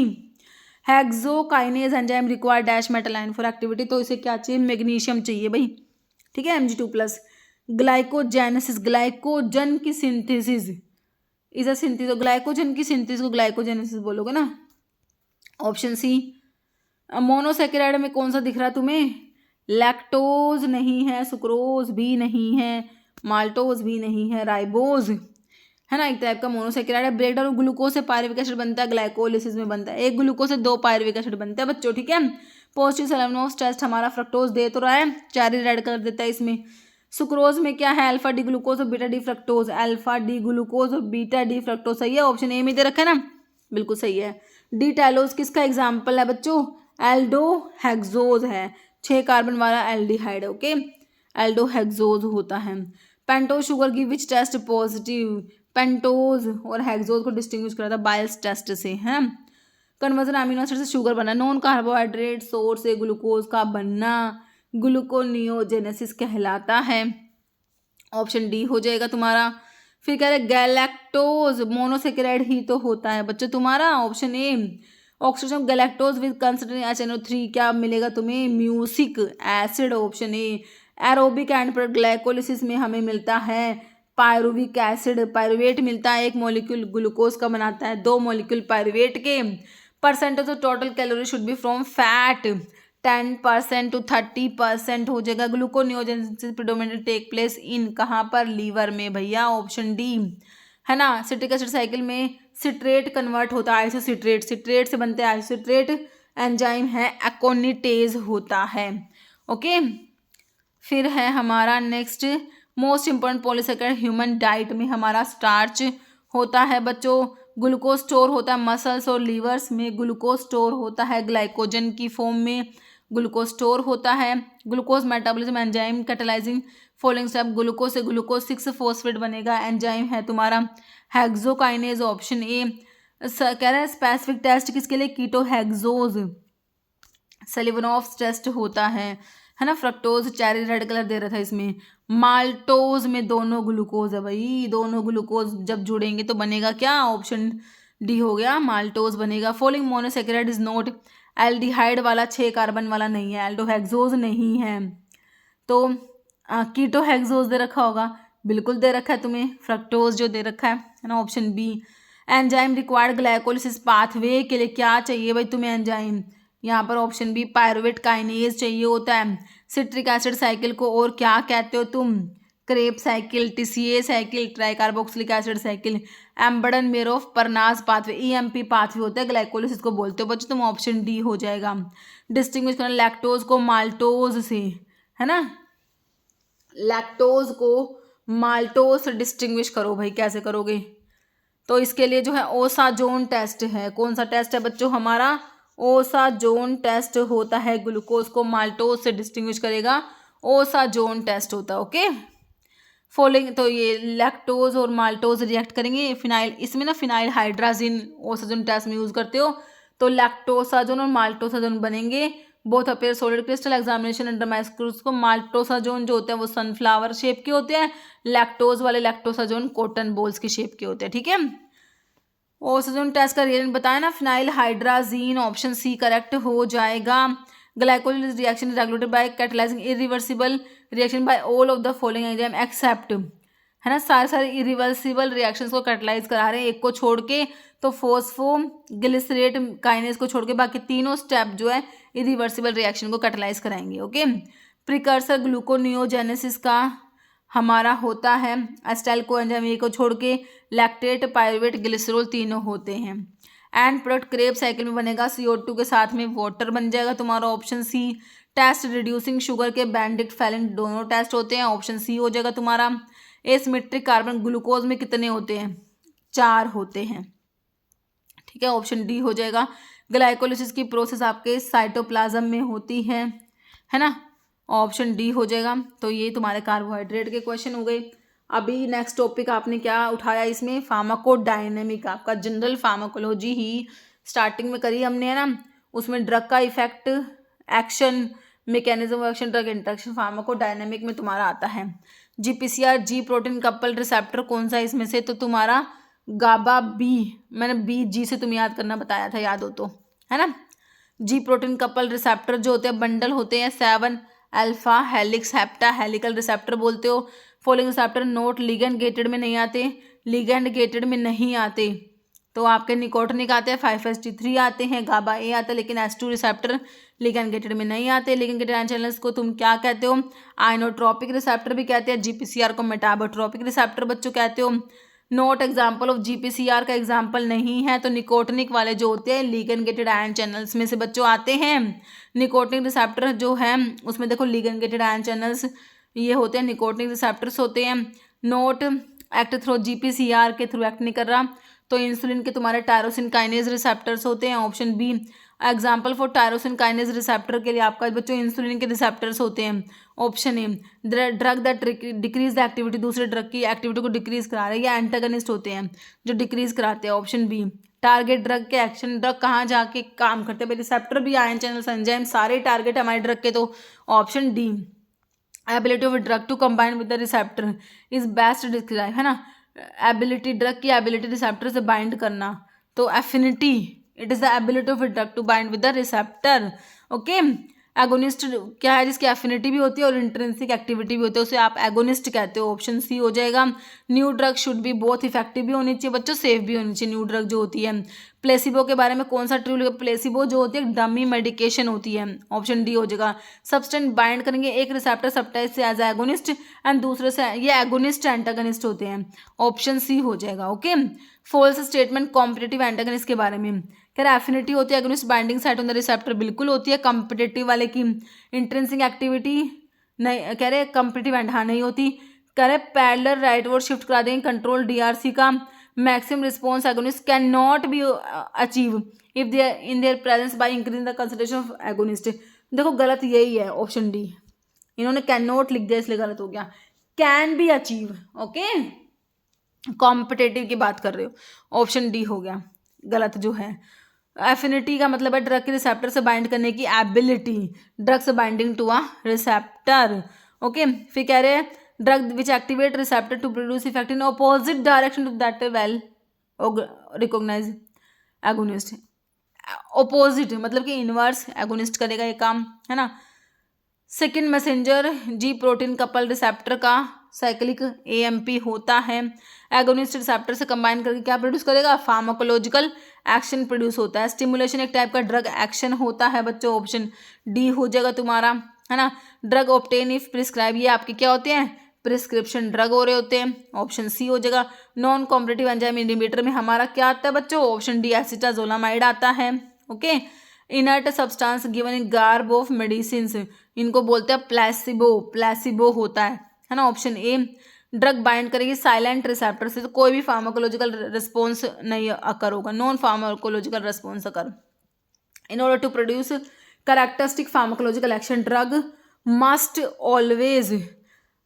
Hexokinase enzyme require dash metal ion for activity, तो इसे क्या चाहिए, मैग्नीशियम चाहिए भाई, ठीक है, Mg2+। ग्लाइकोजेनेसिस, ग्लाइकोजन की synthesis is a synthesis, glycogen की सिंथेसिस को ग्लाइकोजेनेसिस बोलोगे ना, ऑप्शन सी। मोनोसैकेराइड में कौन सा दिख रहा है तुम्हें, लैक्टोज नहीं है, सुक्रोज भी नहीं है, माल्टोज भी नहीं है, राइबोज है ना, एक टाइप का मोनोसैकेराइड है। ब्रेकडाउन ग्लूकोज से पायरुविक एसिड बनता है, ग्लाइकोलिसिस में बनता है, एक ग्लूकोज से 2 पायरुविक एसिड बनता है बच्चों, ठीक है। पॉजिटिव सेलेवनोव्स टेस्ट हमारा फ्रक्टोज दे तो रहा है, चेरी रेड कलर देता है इसमें। सुक्रोज में क्या है, अल्फा डी ग्लूकोज और beta D fructose, alpha D glucose और बीटा डी फ्रक्टोज, सही है, ऑप्शन ए में दे रखा है ना, बिल्कुल सही है। डी टैलोज किसका एग्जाम्पल है बच्चों, एल्डोहेक्सोज है, 6 कार्बन वाला एल्डिहाइड, ओके, एल्डोहेक्सोज होता है। पेंटोज शुगर की विच टेस्ट पॉजिटिव, पेंटोज और हेक्सोज को डिस्टिंग्विश करा था बायल्स टेस्ट से, है। कन्वर्जन अमीनो एसिड से शुगर बना, नॉन कार्बोहाइड्रेट सोर्स से ग्लूकोज का बनना ग्लूकोनियोजेनेसिस कहलाता है, ऑप्शन डी हो जाएगा तुम्हारा। फिर कह रहे गैलेक्टोज मोनोसैकेराइड ही तो होता है बच्चों तुम्हारा, option A. Oxidation of galactose with considering HNO3 क्या मिलेगा तुम्हें, music acid, option A. Aerobic and glycolysis में हमें मिलता है पायरुविक एसिड, पायरुवेट मिलता है, एक मॉलिक्यूल ग्लूकोज का बनाता है, 2 मॉलिक्यूल पायरुवेट के। Percentage of total calorie should be from fat, 10% to 30% हो जाएगा। Gluconeogenesis predominantly take place in कहाँ पर, लीवर में भैया, ऑप्शन डी है ना। सिट्रिक एसिड साइकिल में सिट्रेट कन्वर्ट होता है आइसोसिट्रेट, सिट्रेट से बनते हैं आइसोसिट्रेट, एंजाइम है एकोनिटेज होता है, ओके। फिर है हमारा next most important polysaccharide human diet में हमारा स्टार्च होता है बच्चों, ग्लूकोज स्टोर होता है मसल्स और लीवर्स में, ग्लूकोज स्टोर होता है ग्लाइकोजन की फॉर्म में, ग्लूकोज स्टोर होता है। Glucose metabolism enzyme catalyzing following step, glucose से ग्लूकोज 6 फॉस्फेट बनेगा, एंजाइम है तुम्हारा हेक्सोकाइनेज, ऑप्शन ए। कह रहा है स्पेसिफिक टेस्ट किसके लिए, कीटोहेक्सोज, सेलिवनॉफ टेस्ट होता है ना। फ्रक्टोज चेरी रेड कलर दे रहा था इसमें, माल्टोज में दोनों ग्लूकोज है भाई, दोनों ग्लूकोज जब जुड़ेंगे तो बनेगा क्या, ऑप्शन डी हो गया, माल्टोज बनेगा। Following monosaccharide is note, aldehyde वाला 6 कार्बन वाला नहीं है, एल्डोहेक्सोज नहीं है, तो कीटोहेक्सोज दे रखा होगा, बिल्कुल दे रखा है तुम्हें, फ्रक्टोज जो दे रखा है ना, option B. Enzyme required glycolysis pathway के लिए क्या चाहिए भाई तुम्हें एंजाइम, यहाँ पर ऑप्शन बी पायरुवेट काइनेज चाहिए होता है। सिट्रिक एसिड साइकिल को और क्या कहते हो तुम, Krebs cycle, TCA cycle, tricarboxylic acid cycle, Embden Meyerhof Parnas pathway, EMP pathway होता है ग्लाइकोलिसिस को बोलते हो बच्चों, तुम ऑप्शन डी हो जाएगा। डिस्टिंग्विश करना लैक्टोज को माल्टोज से, है ना, लैक्टोज को माल्टोज से डिस्टिंग्विश करो भाई, कैसे करोगे, तो इसके लिए जो है ओसाजोन टेस्ट है, कौन सा टेस्ट है बच्चों हमारा, ओसाजोन टेस्ट होता है, ग्लूकोज को माल्टोज से डिस्टिंग्विश करेगा, ओसाजोन टेस्ट होता है। ओके, फॉलोइंग, तो ये लैक्टोज और माल्टोज रिएक्ट करेंगे, फिनाइल, इसमें ना फिनाइल हाइड्राजिन ओसाजोन टेस्ट में यूज करते हो, तो लैक्टोसाजोन और माल्टोसाजोन बनेंगे। Both appear solid crystal examination under microscope, maltosazone जो होते हैं वो सनफ्लावर शेप के होते हैं, लैक्टोज वाले लैक्टोसाजोन कॉटन बॉल्स की शेप के होते हैं, ठीक है। ओसाजोन टेस्ट का रिएजेंट बताया ना, phenyl hydrazine, option C correct हो जाएगा। Glycolysis reaction is regulated by catalyzing irreversible reaction by all of the following enzyme except, है ना, सारे इरिवर्सिबल रिएक्शंस को कैटालाइज करा रहे हैं, एक को छोड़ के, तो फोस्फोग्लिसरेट काइनेज को छोड़ के बाकी तीनों स्टेप जो है इरिवर्सिबल रिएक्शन को कैटालाइज कराएंगे। ओके, प्रिकर्सर ग्लूकोनियोजेनेसिस का हमारा होता है एस्टाइल कोएंजाइम ए को छोड़ के, लैक्टेट, पायरुवेट, ग्लिसरॉल तीनों होते हैं। एंड प्रोडक्ट क्रेब साइकिल में बनेगा, CO2 के साथ में वाटर बन जाएगा तुम्हारा, option C. Test reducing sugar के बेंडिक्ट फैलेंट दोनों टेस्ट होते हैं, ऑप्शन सी हो जाएगा तुम्हारा। एसिमेट्रिक कार्बन ग्लूकोज में कितने होते हैं, 4 होते हैं, ठीक है, ऑप्शन डी हो जाएगा। ग्लाइकोलिसिस की प्रोसेस आपके साइटोप्लाज्म में होती है ना, ऑप्शन डी हो जाएगा। तो ये तुम्हारे कार्बोहाइड्रेट के क्वेश्चन हो गए। अभी नेक्स्ट टॉपिक आपने क्या उठाया इसमें, फार्माकोडायनेमिक, आपका जनरल फार्माकोलॉजी ही स्टार्टिंग में करी हमने, है ना, उसमें ड्रग का effect, action, mechanism of action, drug interaction, pharmacodynamic में तुम्हारा आता है। GPCR, जी प्रोटीन कपल रिसेप्टर कौन सा इसमें से, तो तुम्हारा गाबा बी, मैंने बी जी से तुम याद करना बताया था, याद हो तो, है ना। जी प्रोटीन कपल रिसेप्टर जो होते हैं बंडल होते हैं 7 alpha helix hepta helical receptor बोलते हो। Following receptor note ligand gated में नहीं आते, लिगेंड गेटेड में नहीं आते, तो आपके निकोटिनिक आते हैं, 5-HT3 आते हैं, गाबा ए आता है, लेकिन S2 रिसेप्टर लिगेंड गेटेड में नहीं आते। लिगेंड गेटेड आयन चैनल्स को तुम क्या कहते हो, आइनोट्रोपिक रिसेप्टर भी कहते हैं, GPCR को मेटाबोट्रोपिक रिसेप्टर बच्चों कहते हो। नोट एग्जाम्पल ऑफ GPCR का एग्जाम्पल नहीं है, तो निकोटिनिक वाले जो होते हैं लिगेंड गेटेड आयन चैनल्स में से बच्चों आते हैं। निकोटिनिक रिसेप्टर जो है उसमें देखो लिगेंड गेटेड आयन चैनल्स ये होते हैं, निकोटिनिक रिसेप्टर्स होते हैं। नोट एक्ट थ्रू GPCR के थ्रू एक्ट नहीं कर रहा, तो इंसुलिन के तुम्हारे टायरोसिन काइनेज रिसेप्टर्स होते हैं, option B. Example for tyrosine kinase receptor के लिए आपका बच्चों इंसुलिन के रिसेप्टर्स होते हैं, option A. Drug that decrease the activity, दूसरे ड्रग की एक्टिविटी को डिक्रीज करा रहे हैं, या एंटागनिस्ट होते हैं जो डिक्रीज कराते हैं, ऑप्शन बी। टारगेट ड्रग के एक्शन, ड्रग कहाँ जाके काम करते हैं भाई, रिसेप्टर भी आयन चैनल एंजाइम सारे टारगेट हमारे ड्रग के, तो option D. Ability of drug to combine with the receptor is best describe, है ना, एबिलिटी, ड्रग की एबिलिटी रिसेप्टर से बाइंड करना, तो affinity, it is the ability of drug to bind with the receptor. Okay, agonist क्या है, जिसकी affinity भी होती है और इंट्रिंसिक एक्टिविटी भी होती है, उसे आप एगोनिस्ट कहते हो, ऑप्शन सी हो जाएगा। New drug should B both effective भी होनी चाहिए बच्चों, सेफ भी होनी चाहिए न्यू ड्रग जो होती है। प्लेसिबो के बारे में कौन सा ट्रू, प्लेसिबो जो होती है डमी मेडिकेशन होती है, ऑप्शन डी हो जाएगा। सब्सटेंस बाइंड करेंगे एक रिसेप्टर सबटाइप से एज एगोनिस्ट एंड दूसरे से, ये एगोनिस्ट एंटागनिस्ट होते हैं, ऑप्शन सी हो जाएगा। Okay, false statement competitive antagonist के बारे में कह रहा है एफिनिटी होती है agonist binding site on the receptor, बिल्कुल होती है। कॉम्पिटिटिव वाले की इंट्रिंसिक एक्टिविटी नहीं, कह रहे कॉम्पिटिटिव एंड हाँ नहीं होती। कह रहे पैरेलल राइट वर्ड शिफ्ट करा देंगे कंट्रोल DRC का, maximum response agonist can not be achieve if they in their presents by increasing the concentration of agonist. देखो गलत यही है, ऑप्शन डी। इन्होंने कैन नॉट लिख दिया इसलिए गलत हो गया। Can be achieve, okay, competitive की बात कर रहे हो, ऑप्शन डी हो गया गलत जो है। एफिनिटी का मतलब है ड्रग के रिसेप्टर से बाइंड करने की एबिलिटी, ड्रग से binding to a receptor, okay. फिर कह रहे हैं drug which activate receptor to produce effect in opposite direction to that well recognise agonist. Opposite मतलब कि इनवर्स एगोनिस्ट करेगा ये काम, है ना। Second messenger G protein couple receptor का साइक्लिक एएमपी होता है। एगोनिस्ट रिसेप्टर से कंबाइन करके क्या प्रोड्यूस करेगा, फार्माकोलॉजिकल एक्शन प्रोड्यूस होता है। स्टिमुलेशन एक टाइप का ड्रग एक्शन होता है बच्चों, ऑप्शन डी हो जाएगा तुम्हारा, है ना। ड्रग ऑब्टेन इफ प्रिस्क्राइब, ये आपके क्या होते हैं, प्रिस्क्रिप्शन ड्रग हो रहे होते हैं, ऑप्शन सी हो जाएगा। नॉन कॉम्पिटिटिव एंजाइम इनहिबिटर में हमारा क्या आता है बच्चों, ऑप्शन डी एसिटाजोलामाइड आता है, ओके। Inert substance given in garb of medicine, इनको बोलते हैं प्लेसिबो, प्लेसिबो होता है ना, ऑप्शन ए। ड्रग बाइंड करेगी साइलेंट रिसेप्टर से, तो कोई भी फार्माकोलॉजिकल रिस्पॉन्स नहीं अकर होगा, non pharmacological response occur. In order to produce characteristic pharmacological action drug must always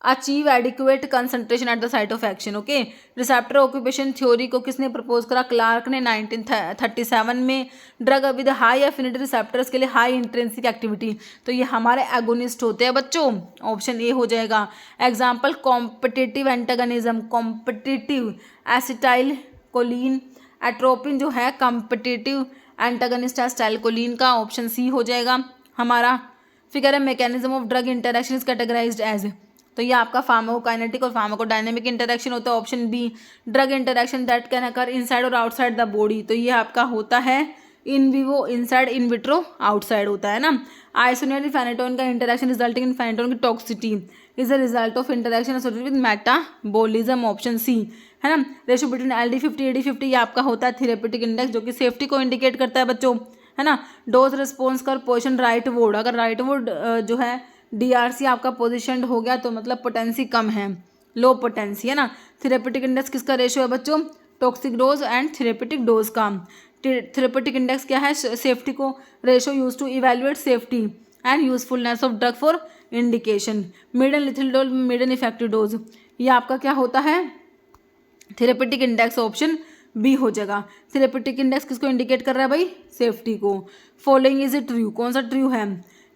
achieve adequate concentration at the site of action, okay. Receptor occupation theory को किसने propose करा, Clark ने 1937 में। Drug with high affinity receptors के लिए high intrinsic activity, तो ये हमारे एगोनिस्ट होते हैं बच्चों, ऑप्शन ए हो जाएगा। Example competitive antagonism, competitive acetylcholine, atropine जो है कॉम्पिटिटिव एंटागनिस्ट एसिटाइल कोलिन का, ऑप्शन सी हो जाएगा हमारा। फिगर है mechanism of drug interaction is categorized as, तो ये आपका फार्माकोकाइनेटिक और फार्माकोडायनेमिक इंटरेक्शन होता है, option B. Drug interaction that can occur inside और आउटसाइड द बॉडी, तो ये आपका होता है in vivo inside, in vitro outside होता है ना। आइसोनियरिक फेनेटोन का इंटरेक्शन रिजल्टिंग इन फेनेटोन की toxicity is the result of interaction associated with metabolism, option C, है ना। रेशियो बिटवीन LD50 AD50 ये आपका होता है थेरेप्यूटिक इंडेक्स, जो कि सेफ्टी को इंडिकेट करता है बच्चों, है ना। डोज रिस्पॉन्स कर पोजिशन राइट वोर्ड, अगर राइट वोर्ड जो है DRC आपका पोजिशन हो गया तो मतलब पोटेंसी कम है, लो पोटेंसी, है ना। थेरेप्यूटिक इंडेक्स किसका रेशियो है बच्चों, toxic dose and therapeutic dose का। थेरेप्यूटिक इंडेक्स क्या है, सेफ्टी को ratio use to evaluate safety and usefulness of drug for indication. Median lethal dose, median effective dose, ये आपका क्या होता है, थेरेप्यूटिक इंडेक्स, ऑप्शन बी हो जाएगा। थेरेप्यूटिक इंडेक्स किसको इंडिकेट कर रहा है भाई, सेफ्टी को। फॉलोइंग इज इट ट्रू, कौन सा ट्रू है,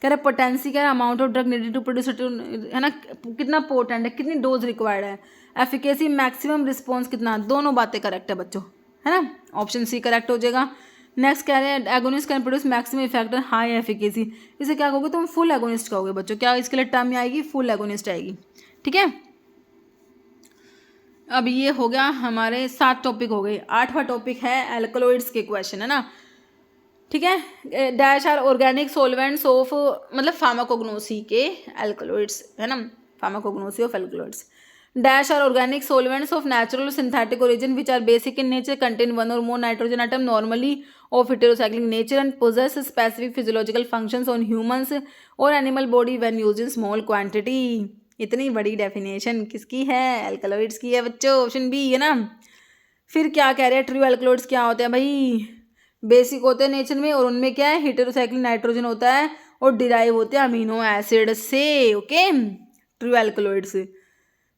कह रहा है पोटेंसी क्या है, amount of drug needed to produce, है ना, कितना पोटेंट है, कितनी डोज रिक्वायर्ड है। एफिकेसी मैक्सिमम रिस्पॉन्स कितना, दोनों बातें करेक्ट है बच्चों, है ना, ऑप्शन सी करेक्ट हो जाएगा। नेक्स्ट कह रहे हैं agonist can produce maximum effect and high efficacy, इसे क्या कहोगे तुम, फुल एगोनिस्ट कहोगे बच्चों, क्या इसके लिए टर्म आएगी, फुल एगोनिस्ट आएगी, ठीक है। अब ये हो गया हमारे 7 टॉपिक हो गए। 8वां टॉपिक है एल्कलॉइड्स के क्वेश्चन, है ना, ठीक है। Dash are organic solvents of, मतलब फार्माकोग्नोसी के एल्कलॉइड्स, है ना, pharmacognosy of alkaloids. Dash are organic solvents of natural synthetic origin which are basic in nature, contain one और more nitrogen item, normally of heterocyclic nature and posses specific physiological functions on humans और animal body when used in small quantity. इतनी बड़ी definition किसकी है, alkaloids की है बच्चों, option B, है ना। फिर क्या कह रहे हैं, ट्रू एल्कलॉइड्स क्या होते हैं भाई, बेसिक होते हैं नेचर में और उनमें क्या है, हेटेरोसाइक्लिक नाइट्रोजन होता है और डिराइव होते हैं अमीनो एसिड से, ओके, ट्रू एल्कलॉइड्स।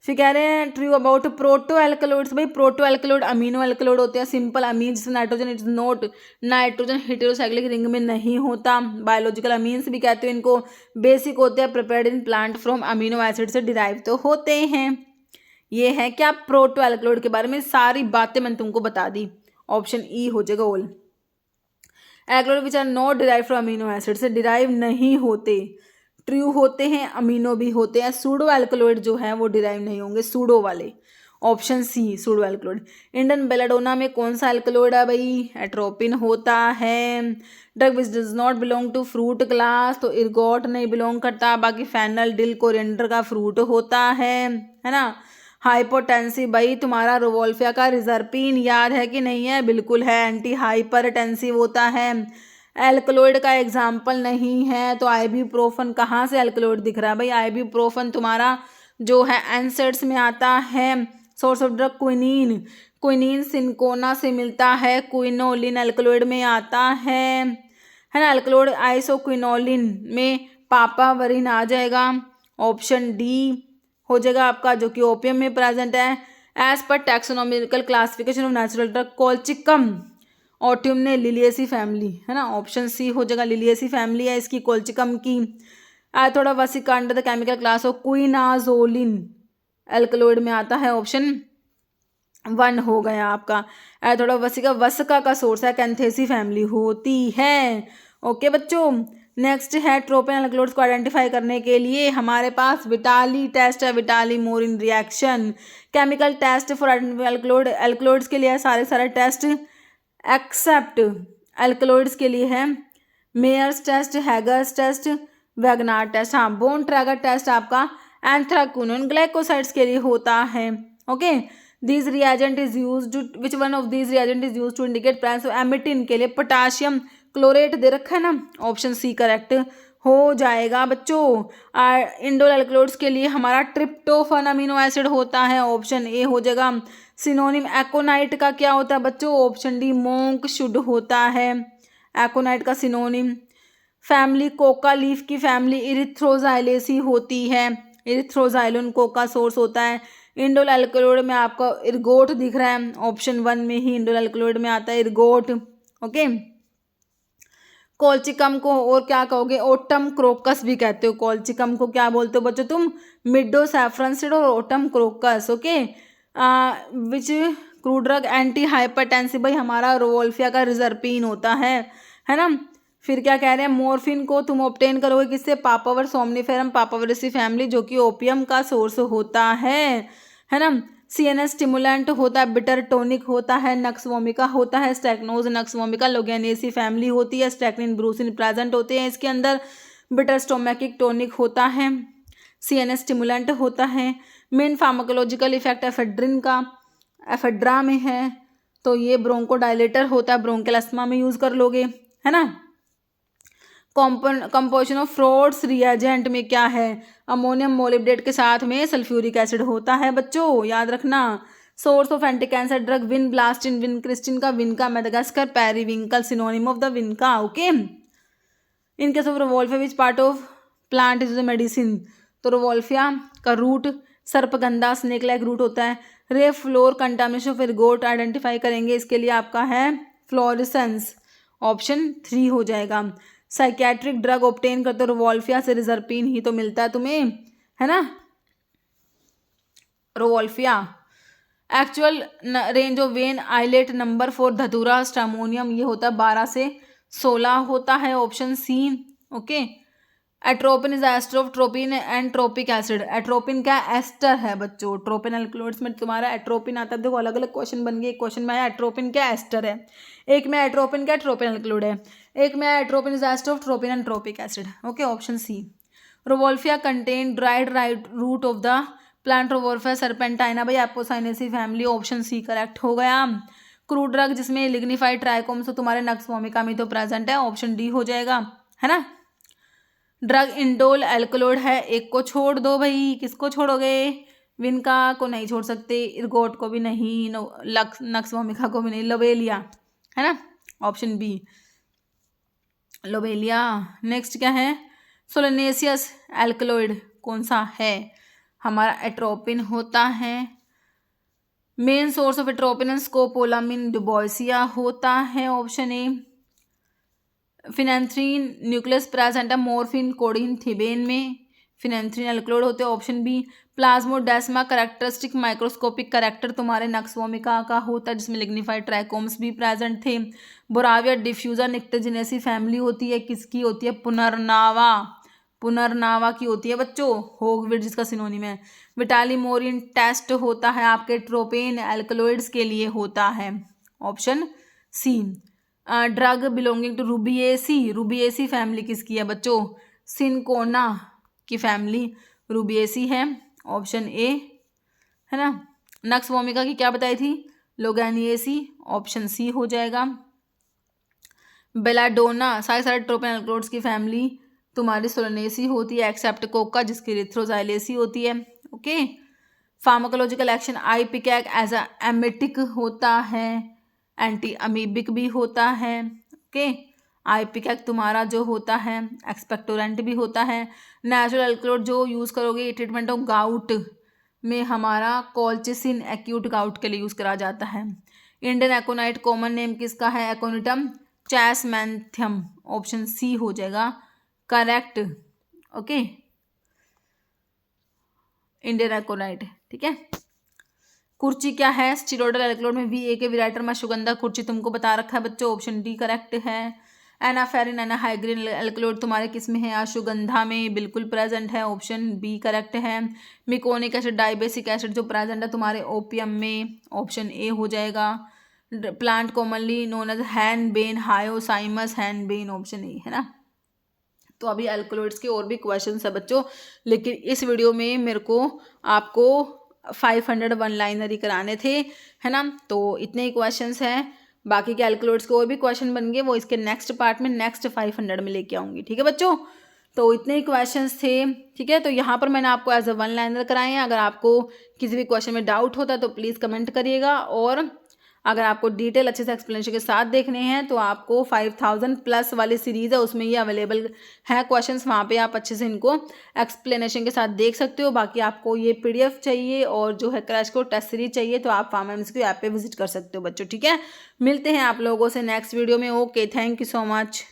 फिर कह रहे हैं ट्रू अबाउट प्रोटो एल्कलॉइड्स, भाई प्रोटो एल्कलॉइड अमीनो एल्कलॉइड होते हैं, सिंपल अमीन जिसमें nitrogen is note, nitrogen heterocyclic ring में नहीं होता। बायोलॉजिकल अमीन्स भी कहते हैं इनको, बेसिक होते हैं prepared in plant from amino acid से डिराइव तो होते हैं। ये है क्या प्रोटो एल्कलॉइड के बारे में सारी बातें मैंने तुमको बता दी, ऑप्शन ई हो जाएगा all. Alkaloid which are not derive from amino acid से डिराइव नहीं होते, ट्रू होते हैं, अमीनो भी होते हैं। सूडो एल्कलॉइड जो है वो डिराइव नहीं होंगे, सूडो वाले, option C pseudo alkaloid. Indian belladonna में कौन सा एल्कलॉइड है भाई, एट्रोपिन होता है। Drug which does not belong to fruit class, तो इर्गोट नहीं बिलोंग करता, बाकी फेनल, डिल, कोरिएंडर का फ्रूट होता है ना। हाइपोटेंसिव भाई तुम्हारा रोवोल्फिया का रिजर्पिन याद है कि नहीं है, बिल्कुल है, एंटी हाइपरटेंसिव होता है। एल्कलॉइड का एग्जाम्पल नहीं है तो आइबुप्रोफन, कहाँ से एल्कलॉइड दिख रहा है भाई, आइबुप्रोफन तुम्हारा जो है एनसेड्स में आता है, source of drug quinine, quinine cinchona से मिलता है, क्विनोलिन अल्कलॉइड में आता है ना, अल्कलॉइड आइसोक्विनोलिन में पापावरिन आ जाएगा, ऑप्शन डी हो जाएगा आपका, जो कि ओपियम में प्रेजेंट है। एज पर taxonomical classification of natural drug colchicum autumnale ने लिलियेसी फैमिली, है ना, ऑप्शन सी हो जाएगा, लिलियेसी फैमिली है इसकी, कोल्चिकम की। थोड़ा vasica under the chemical class of quinazoline alkaloid में आता है, ऑप्शन 1 हो गया आपका। थोड़ा वसिका वसका का सोर्स है, कैंथेसी फैमिली होती है। ओके बच्चों, नेक्स्ट है ट्रोपिन एल्कलॉइड्स को आइडेंटिफाई करने के लिए हमारे पास विटाली टेस्ट है, Vitali Morin reaction. Chemical test for alkaloid, alkaloids के लिए सारे टेस्ट एक्सेप्ट एल्कलॉइड्स के लिए है Mayer's test, Hager's test, Wagner test. हाँ, बोन ट्रैगर टेस्ट आपका एंथ्राक्विनोन ग्लाइकोसाइड्स के लिए होता है। Okay, this reagent is used, which one of this reagent is used to indicate presence of emetine के लिए पोटाशियम क्लोरेट दे रखा है ना, ऑप्शन सी करेक्ट हो जाएगा बच्चों। इंडोल एल्कलॉइड्स के लिए हमारा ट्रिप्टोफन अमीनो एसिड होता है, ऑप्शन ए हो जाएगा। सिनोनिम एकोनाइट का क्या होता है बच्चों, ऑप्शन डी मोंक शुड होता है एकोनाइट का सिनोनिम। फैमिली कोका लीफ की फैमिली इरिथ्रोजाइलेसी होती है, इरिथ्रोजाइलोन कोका सोर्स होता है। इंडोल एल्कलॉइड में आपका इर्गोट दिख रहा है, ऑप्शन 1 में ही इंडोल एल्कलॉइड में आता है इर्गोट। ओके, कोल्चिकम को और क्या कहोगे, ओटम क्रोकस भी कहते हो, कोल्चिकम को क्या बोलते हो बच्चों तुम, मिडो सैफरन सीड और ओटम क्रोकस। ओके, विच क्रूड ड्रग एंटी हाइपरटेंसिव, भाई हमारा रोवोल्फिया का रिजर्पिन होता है ना। फिर क्या कह रहे हैं, मोर्फिन को तुम ऑब्टेन करोगे किससे, पापावर सोमनीफेरम पापावरेसी फैमिली, जो कि ओपियम का सोर्स होता है ना। सीएनएस स्टिमुलेंट होता है, बिटर टोनिक होता है, नक्स वोमिका होता है, स्टैक्नोज नक्स वोमिका लोगेनियसी फैमिली होती है, स्टैक्निन ब्रूसिन प्रेजेंट होते हैं इसके अंदर, बिटर स्टोमैकिक टोनिक होता है, सीएनएस स्टिमुलेंट होता है। मेन फार्माकोलॉजिकल इफेक्ट एफेड्रिन का एफेड्रा में है, तो ये ब्रोंकोडायलेटर होता है, ब्रोंकियल अस्थमा में यूज कर लोगे, है ना। कंपोजिशन ऑफ फ्रोड्स रिएजेंट में क्या है, अमोनियम मोलिब्डेट के साथ में सल्फ्यूरिक एसिड होता है बच्चों, याद रखना। Source of anti cancer drug vinblastine, vincristine का vinca, Madagascar periwinkle synonym of the vinca. Okay, in case of Rauwolfia which part of plant is the medicine, तो रोवोल्फिया का root sarpagandha snake like root होता है। Rye flour contamination of ergot identify करेंगे, इसके लिए आपका है फ्लोरेसेंस, ऑप्शन 3 हो जाएगा। साइकेट्रिक ड्रग ऑब्टेन करते हो रोवोल्फिया से, रिजर्पिन ही तो मिलता है तुम्हें, है ना, rauwolfia. Actual range of vein islet number for datura stramonium, ये होता है 12 से 16 होता है, option C. Okay, atropine is ester of tropine and tropic acid, atropine क्या एस्टर है बच्चों, ट्रोपिन एल्कलॉइड्स में तुम्हारा एट्रोपिन आता है। देखो अलग अलग क्वेश्चन बन गए, एक क्वेश्चन में आया एट्रोपिन क्या एस्टर है, एक में एट्रोपिन क्या ट्रोपिन एल्कलॉइड है, एक में atropine is ester of tropine and tropic acid. Okay, option C. Rauwolfia contain dried root of the plant Rauwolfia serpentina, भाई Apocynaceae family, option C correct हो गया। क्रूड ड्रग जिसमें लिग्निफाइड ट्राइकोम्स तो तुम्हारे nux vomica में तो present है, option D हो जाएगा, है ना। ड्रग इंडोल एल्कलॉइड है, एक को छोड़ दो भाई, किसको छोड़ोगे, विनका को नहीं छोड़ सकते, इर्गोट को भी नहीं, नक्स वोमिका को भी नहीं, लोबेलिया, है ना, ऑप्शन बी लोबेलिया। नेक्स्ट क्या है, सोलेनेसियस एल्कलॉइड कौन सा है, हमारा एट्रोपिन होता है। Main source of atropine scopolamine Duboisia होता है, option A. Phenanthrene nucleus present है मोर्फिन कोडीन थिबेन में, फिनेंथ्रीन एल्कलॉइड होते हैं, option B. Plasmodesma characteristic microscopic character तुम्हारे नक्स वोमिका का होता है, जिसमें लिग्निफाइड ट्राइकोम्स भी प्रेजेंट थे। बोराविया डिफ्यूजर निक्टेजिनेसी फैमिली होती है, किसकी होती है, पुनर्नावा, पुनर्नावा की होती है बच्चों, होगविड जिसका सिनोनिम है। विटाली मोरिन टेस्ट होता है आपके ट्रोपेन एल्कलॉइड्स के लिए होता है, option C. Drug belonging to Rubiaceae, Rubiaceae family किसकी है बच्चों, सिनकोना की फैमिली रूबिएसी है, ऑप्शन ए, है ना। नक्स वोमिका की क्या बताई थी, लोगैनिएसी, ऑप्शन सी हो जाएगा। बेलाडोना सारे ट्रोपेन एल्कलॉइड्स की फैमिली तुम्हारी सोलेनेसी होती है, एक्सेप्ट कोका जिसकी इरिथ्रोजाइलेसी होती है। Okay, pharmacological action ipecac as a emetic होता है, एंटी अमीबिक भी होता है। ओके, आइपिकैक तुम्हारा जो होता है एक्सपेक्टोरेंट भी होता है। नेचुरल एल्कलॉइड जो यूज़ करोगे ट्रीटमेंट ऑफ गाउट में हमारा कोल्चिसिन एक्यूट गाउट के लिए यूज़ करा जाता है। इंडियन एकोनाइट कॉमन नेम किसका है? एकोनिटम चैसमैंथियम, ऑप्शन सी हो जाएगा करेक्ट। ओके, इंडियन एकोनाइट, ठीक है। कुर्ची क्या है? स्टीरोडल एल्कलॉइड में वी ए के विराइटर में अश्वगंधा कुर्ची तुमको बता रखा है बच्चों, ऑप्शन डी करेक्ट है। एनाफेरिन एनाहाइग्रीन एल्कलॉइड तुम्हारे किस में है? अश्वगंधा में बिल्कुल प्रेजेंट है, ऑप्शन बी करेक्ट है। मिकोनिक एसिड डाइबेसिक एसिड जो प्रेजेंट है तुम्हारे ओपियम में, ऑप्शन ए हो जाएगा। Plant commonly known as henbane Hyoscyamus henbane, option A है ना। तो अभी अल्कलॉइड्स के और भी क्वेश्चन है बच्चों, लेकिन इस वीडियो में मेरे को आपको 500 वन लाइनर ही कराने थे, है ना। तो इतने ही क्वेश्चंस हैं, बाकी के अल्कलॉइड्स के और भी क्वेश्चन बन गए, वो इसके नेक्स्ट पार्ट में नेक्स्ट 500 में लेके आऊँगी, ठीक है बच्चों। तो इतने ही क्वेश्चंस थे, ठीक है। तो यहाँ पर मैंने आपको एज अ वन लाइनर कराए हैं। अगर आपको किसी भी क्वेश्चन में डाउट होता है तो प्लीज़ कमेंट करिएगा, और अगर आपको डिटेल अच्छे से एक्सप्लेनेशन के साथ देखने हैं तो आपको 5000 प्लस वाली सीरीज़ है, उसमें ये अवेलेबल है क्वेश्चंस, वहाँ पे आप अच्छे से इनको एक्सप्लेनेशन के साथ देख सकते हो। बाकी आपको ये पीडीएफ चाहिए और जो है क्रैश कोर्स टेस्ट सीरीज चाहिए तो आप फार्मा एमसीक्यू ऐप पे विजिट कर सकते हो बच्चों, ठीक है। मिलते हैं आप लोगों से नेक्स्ट वीडियो में। Okay, thank you so much.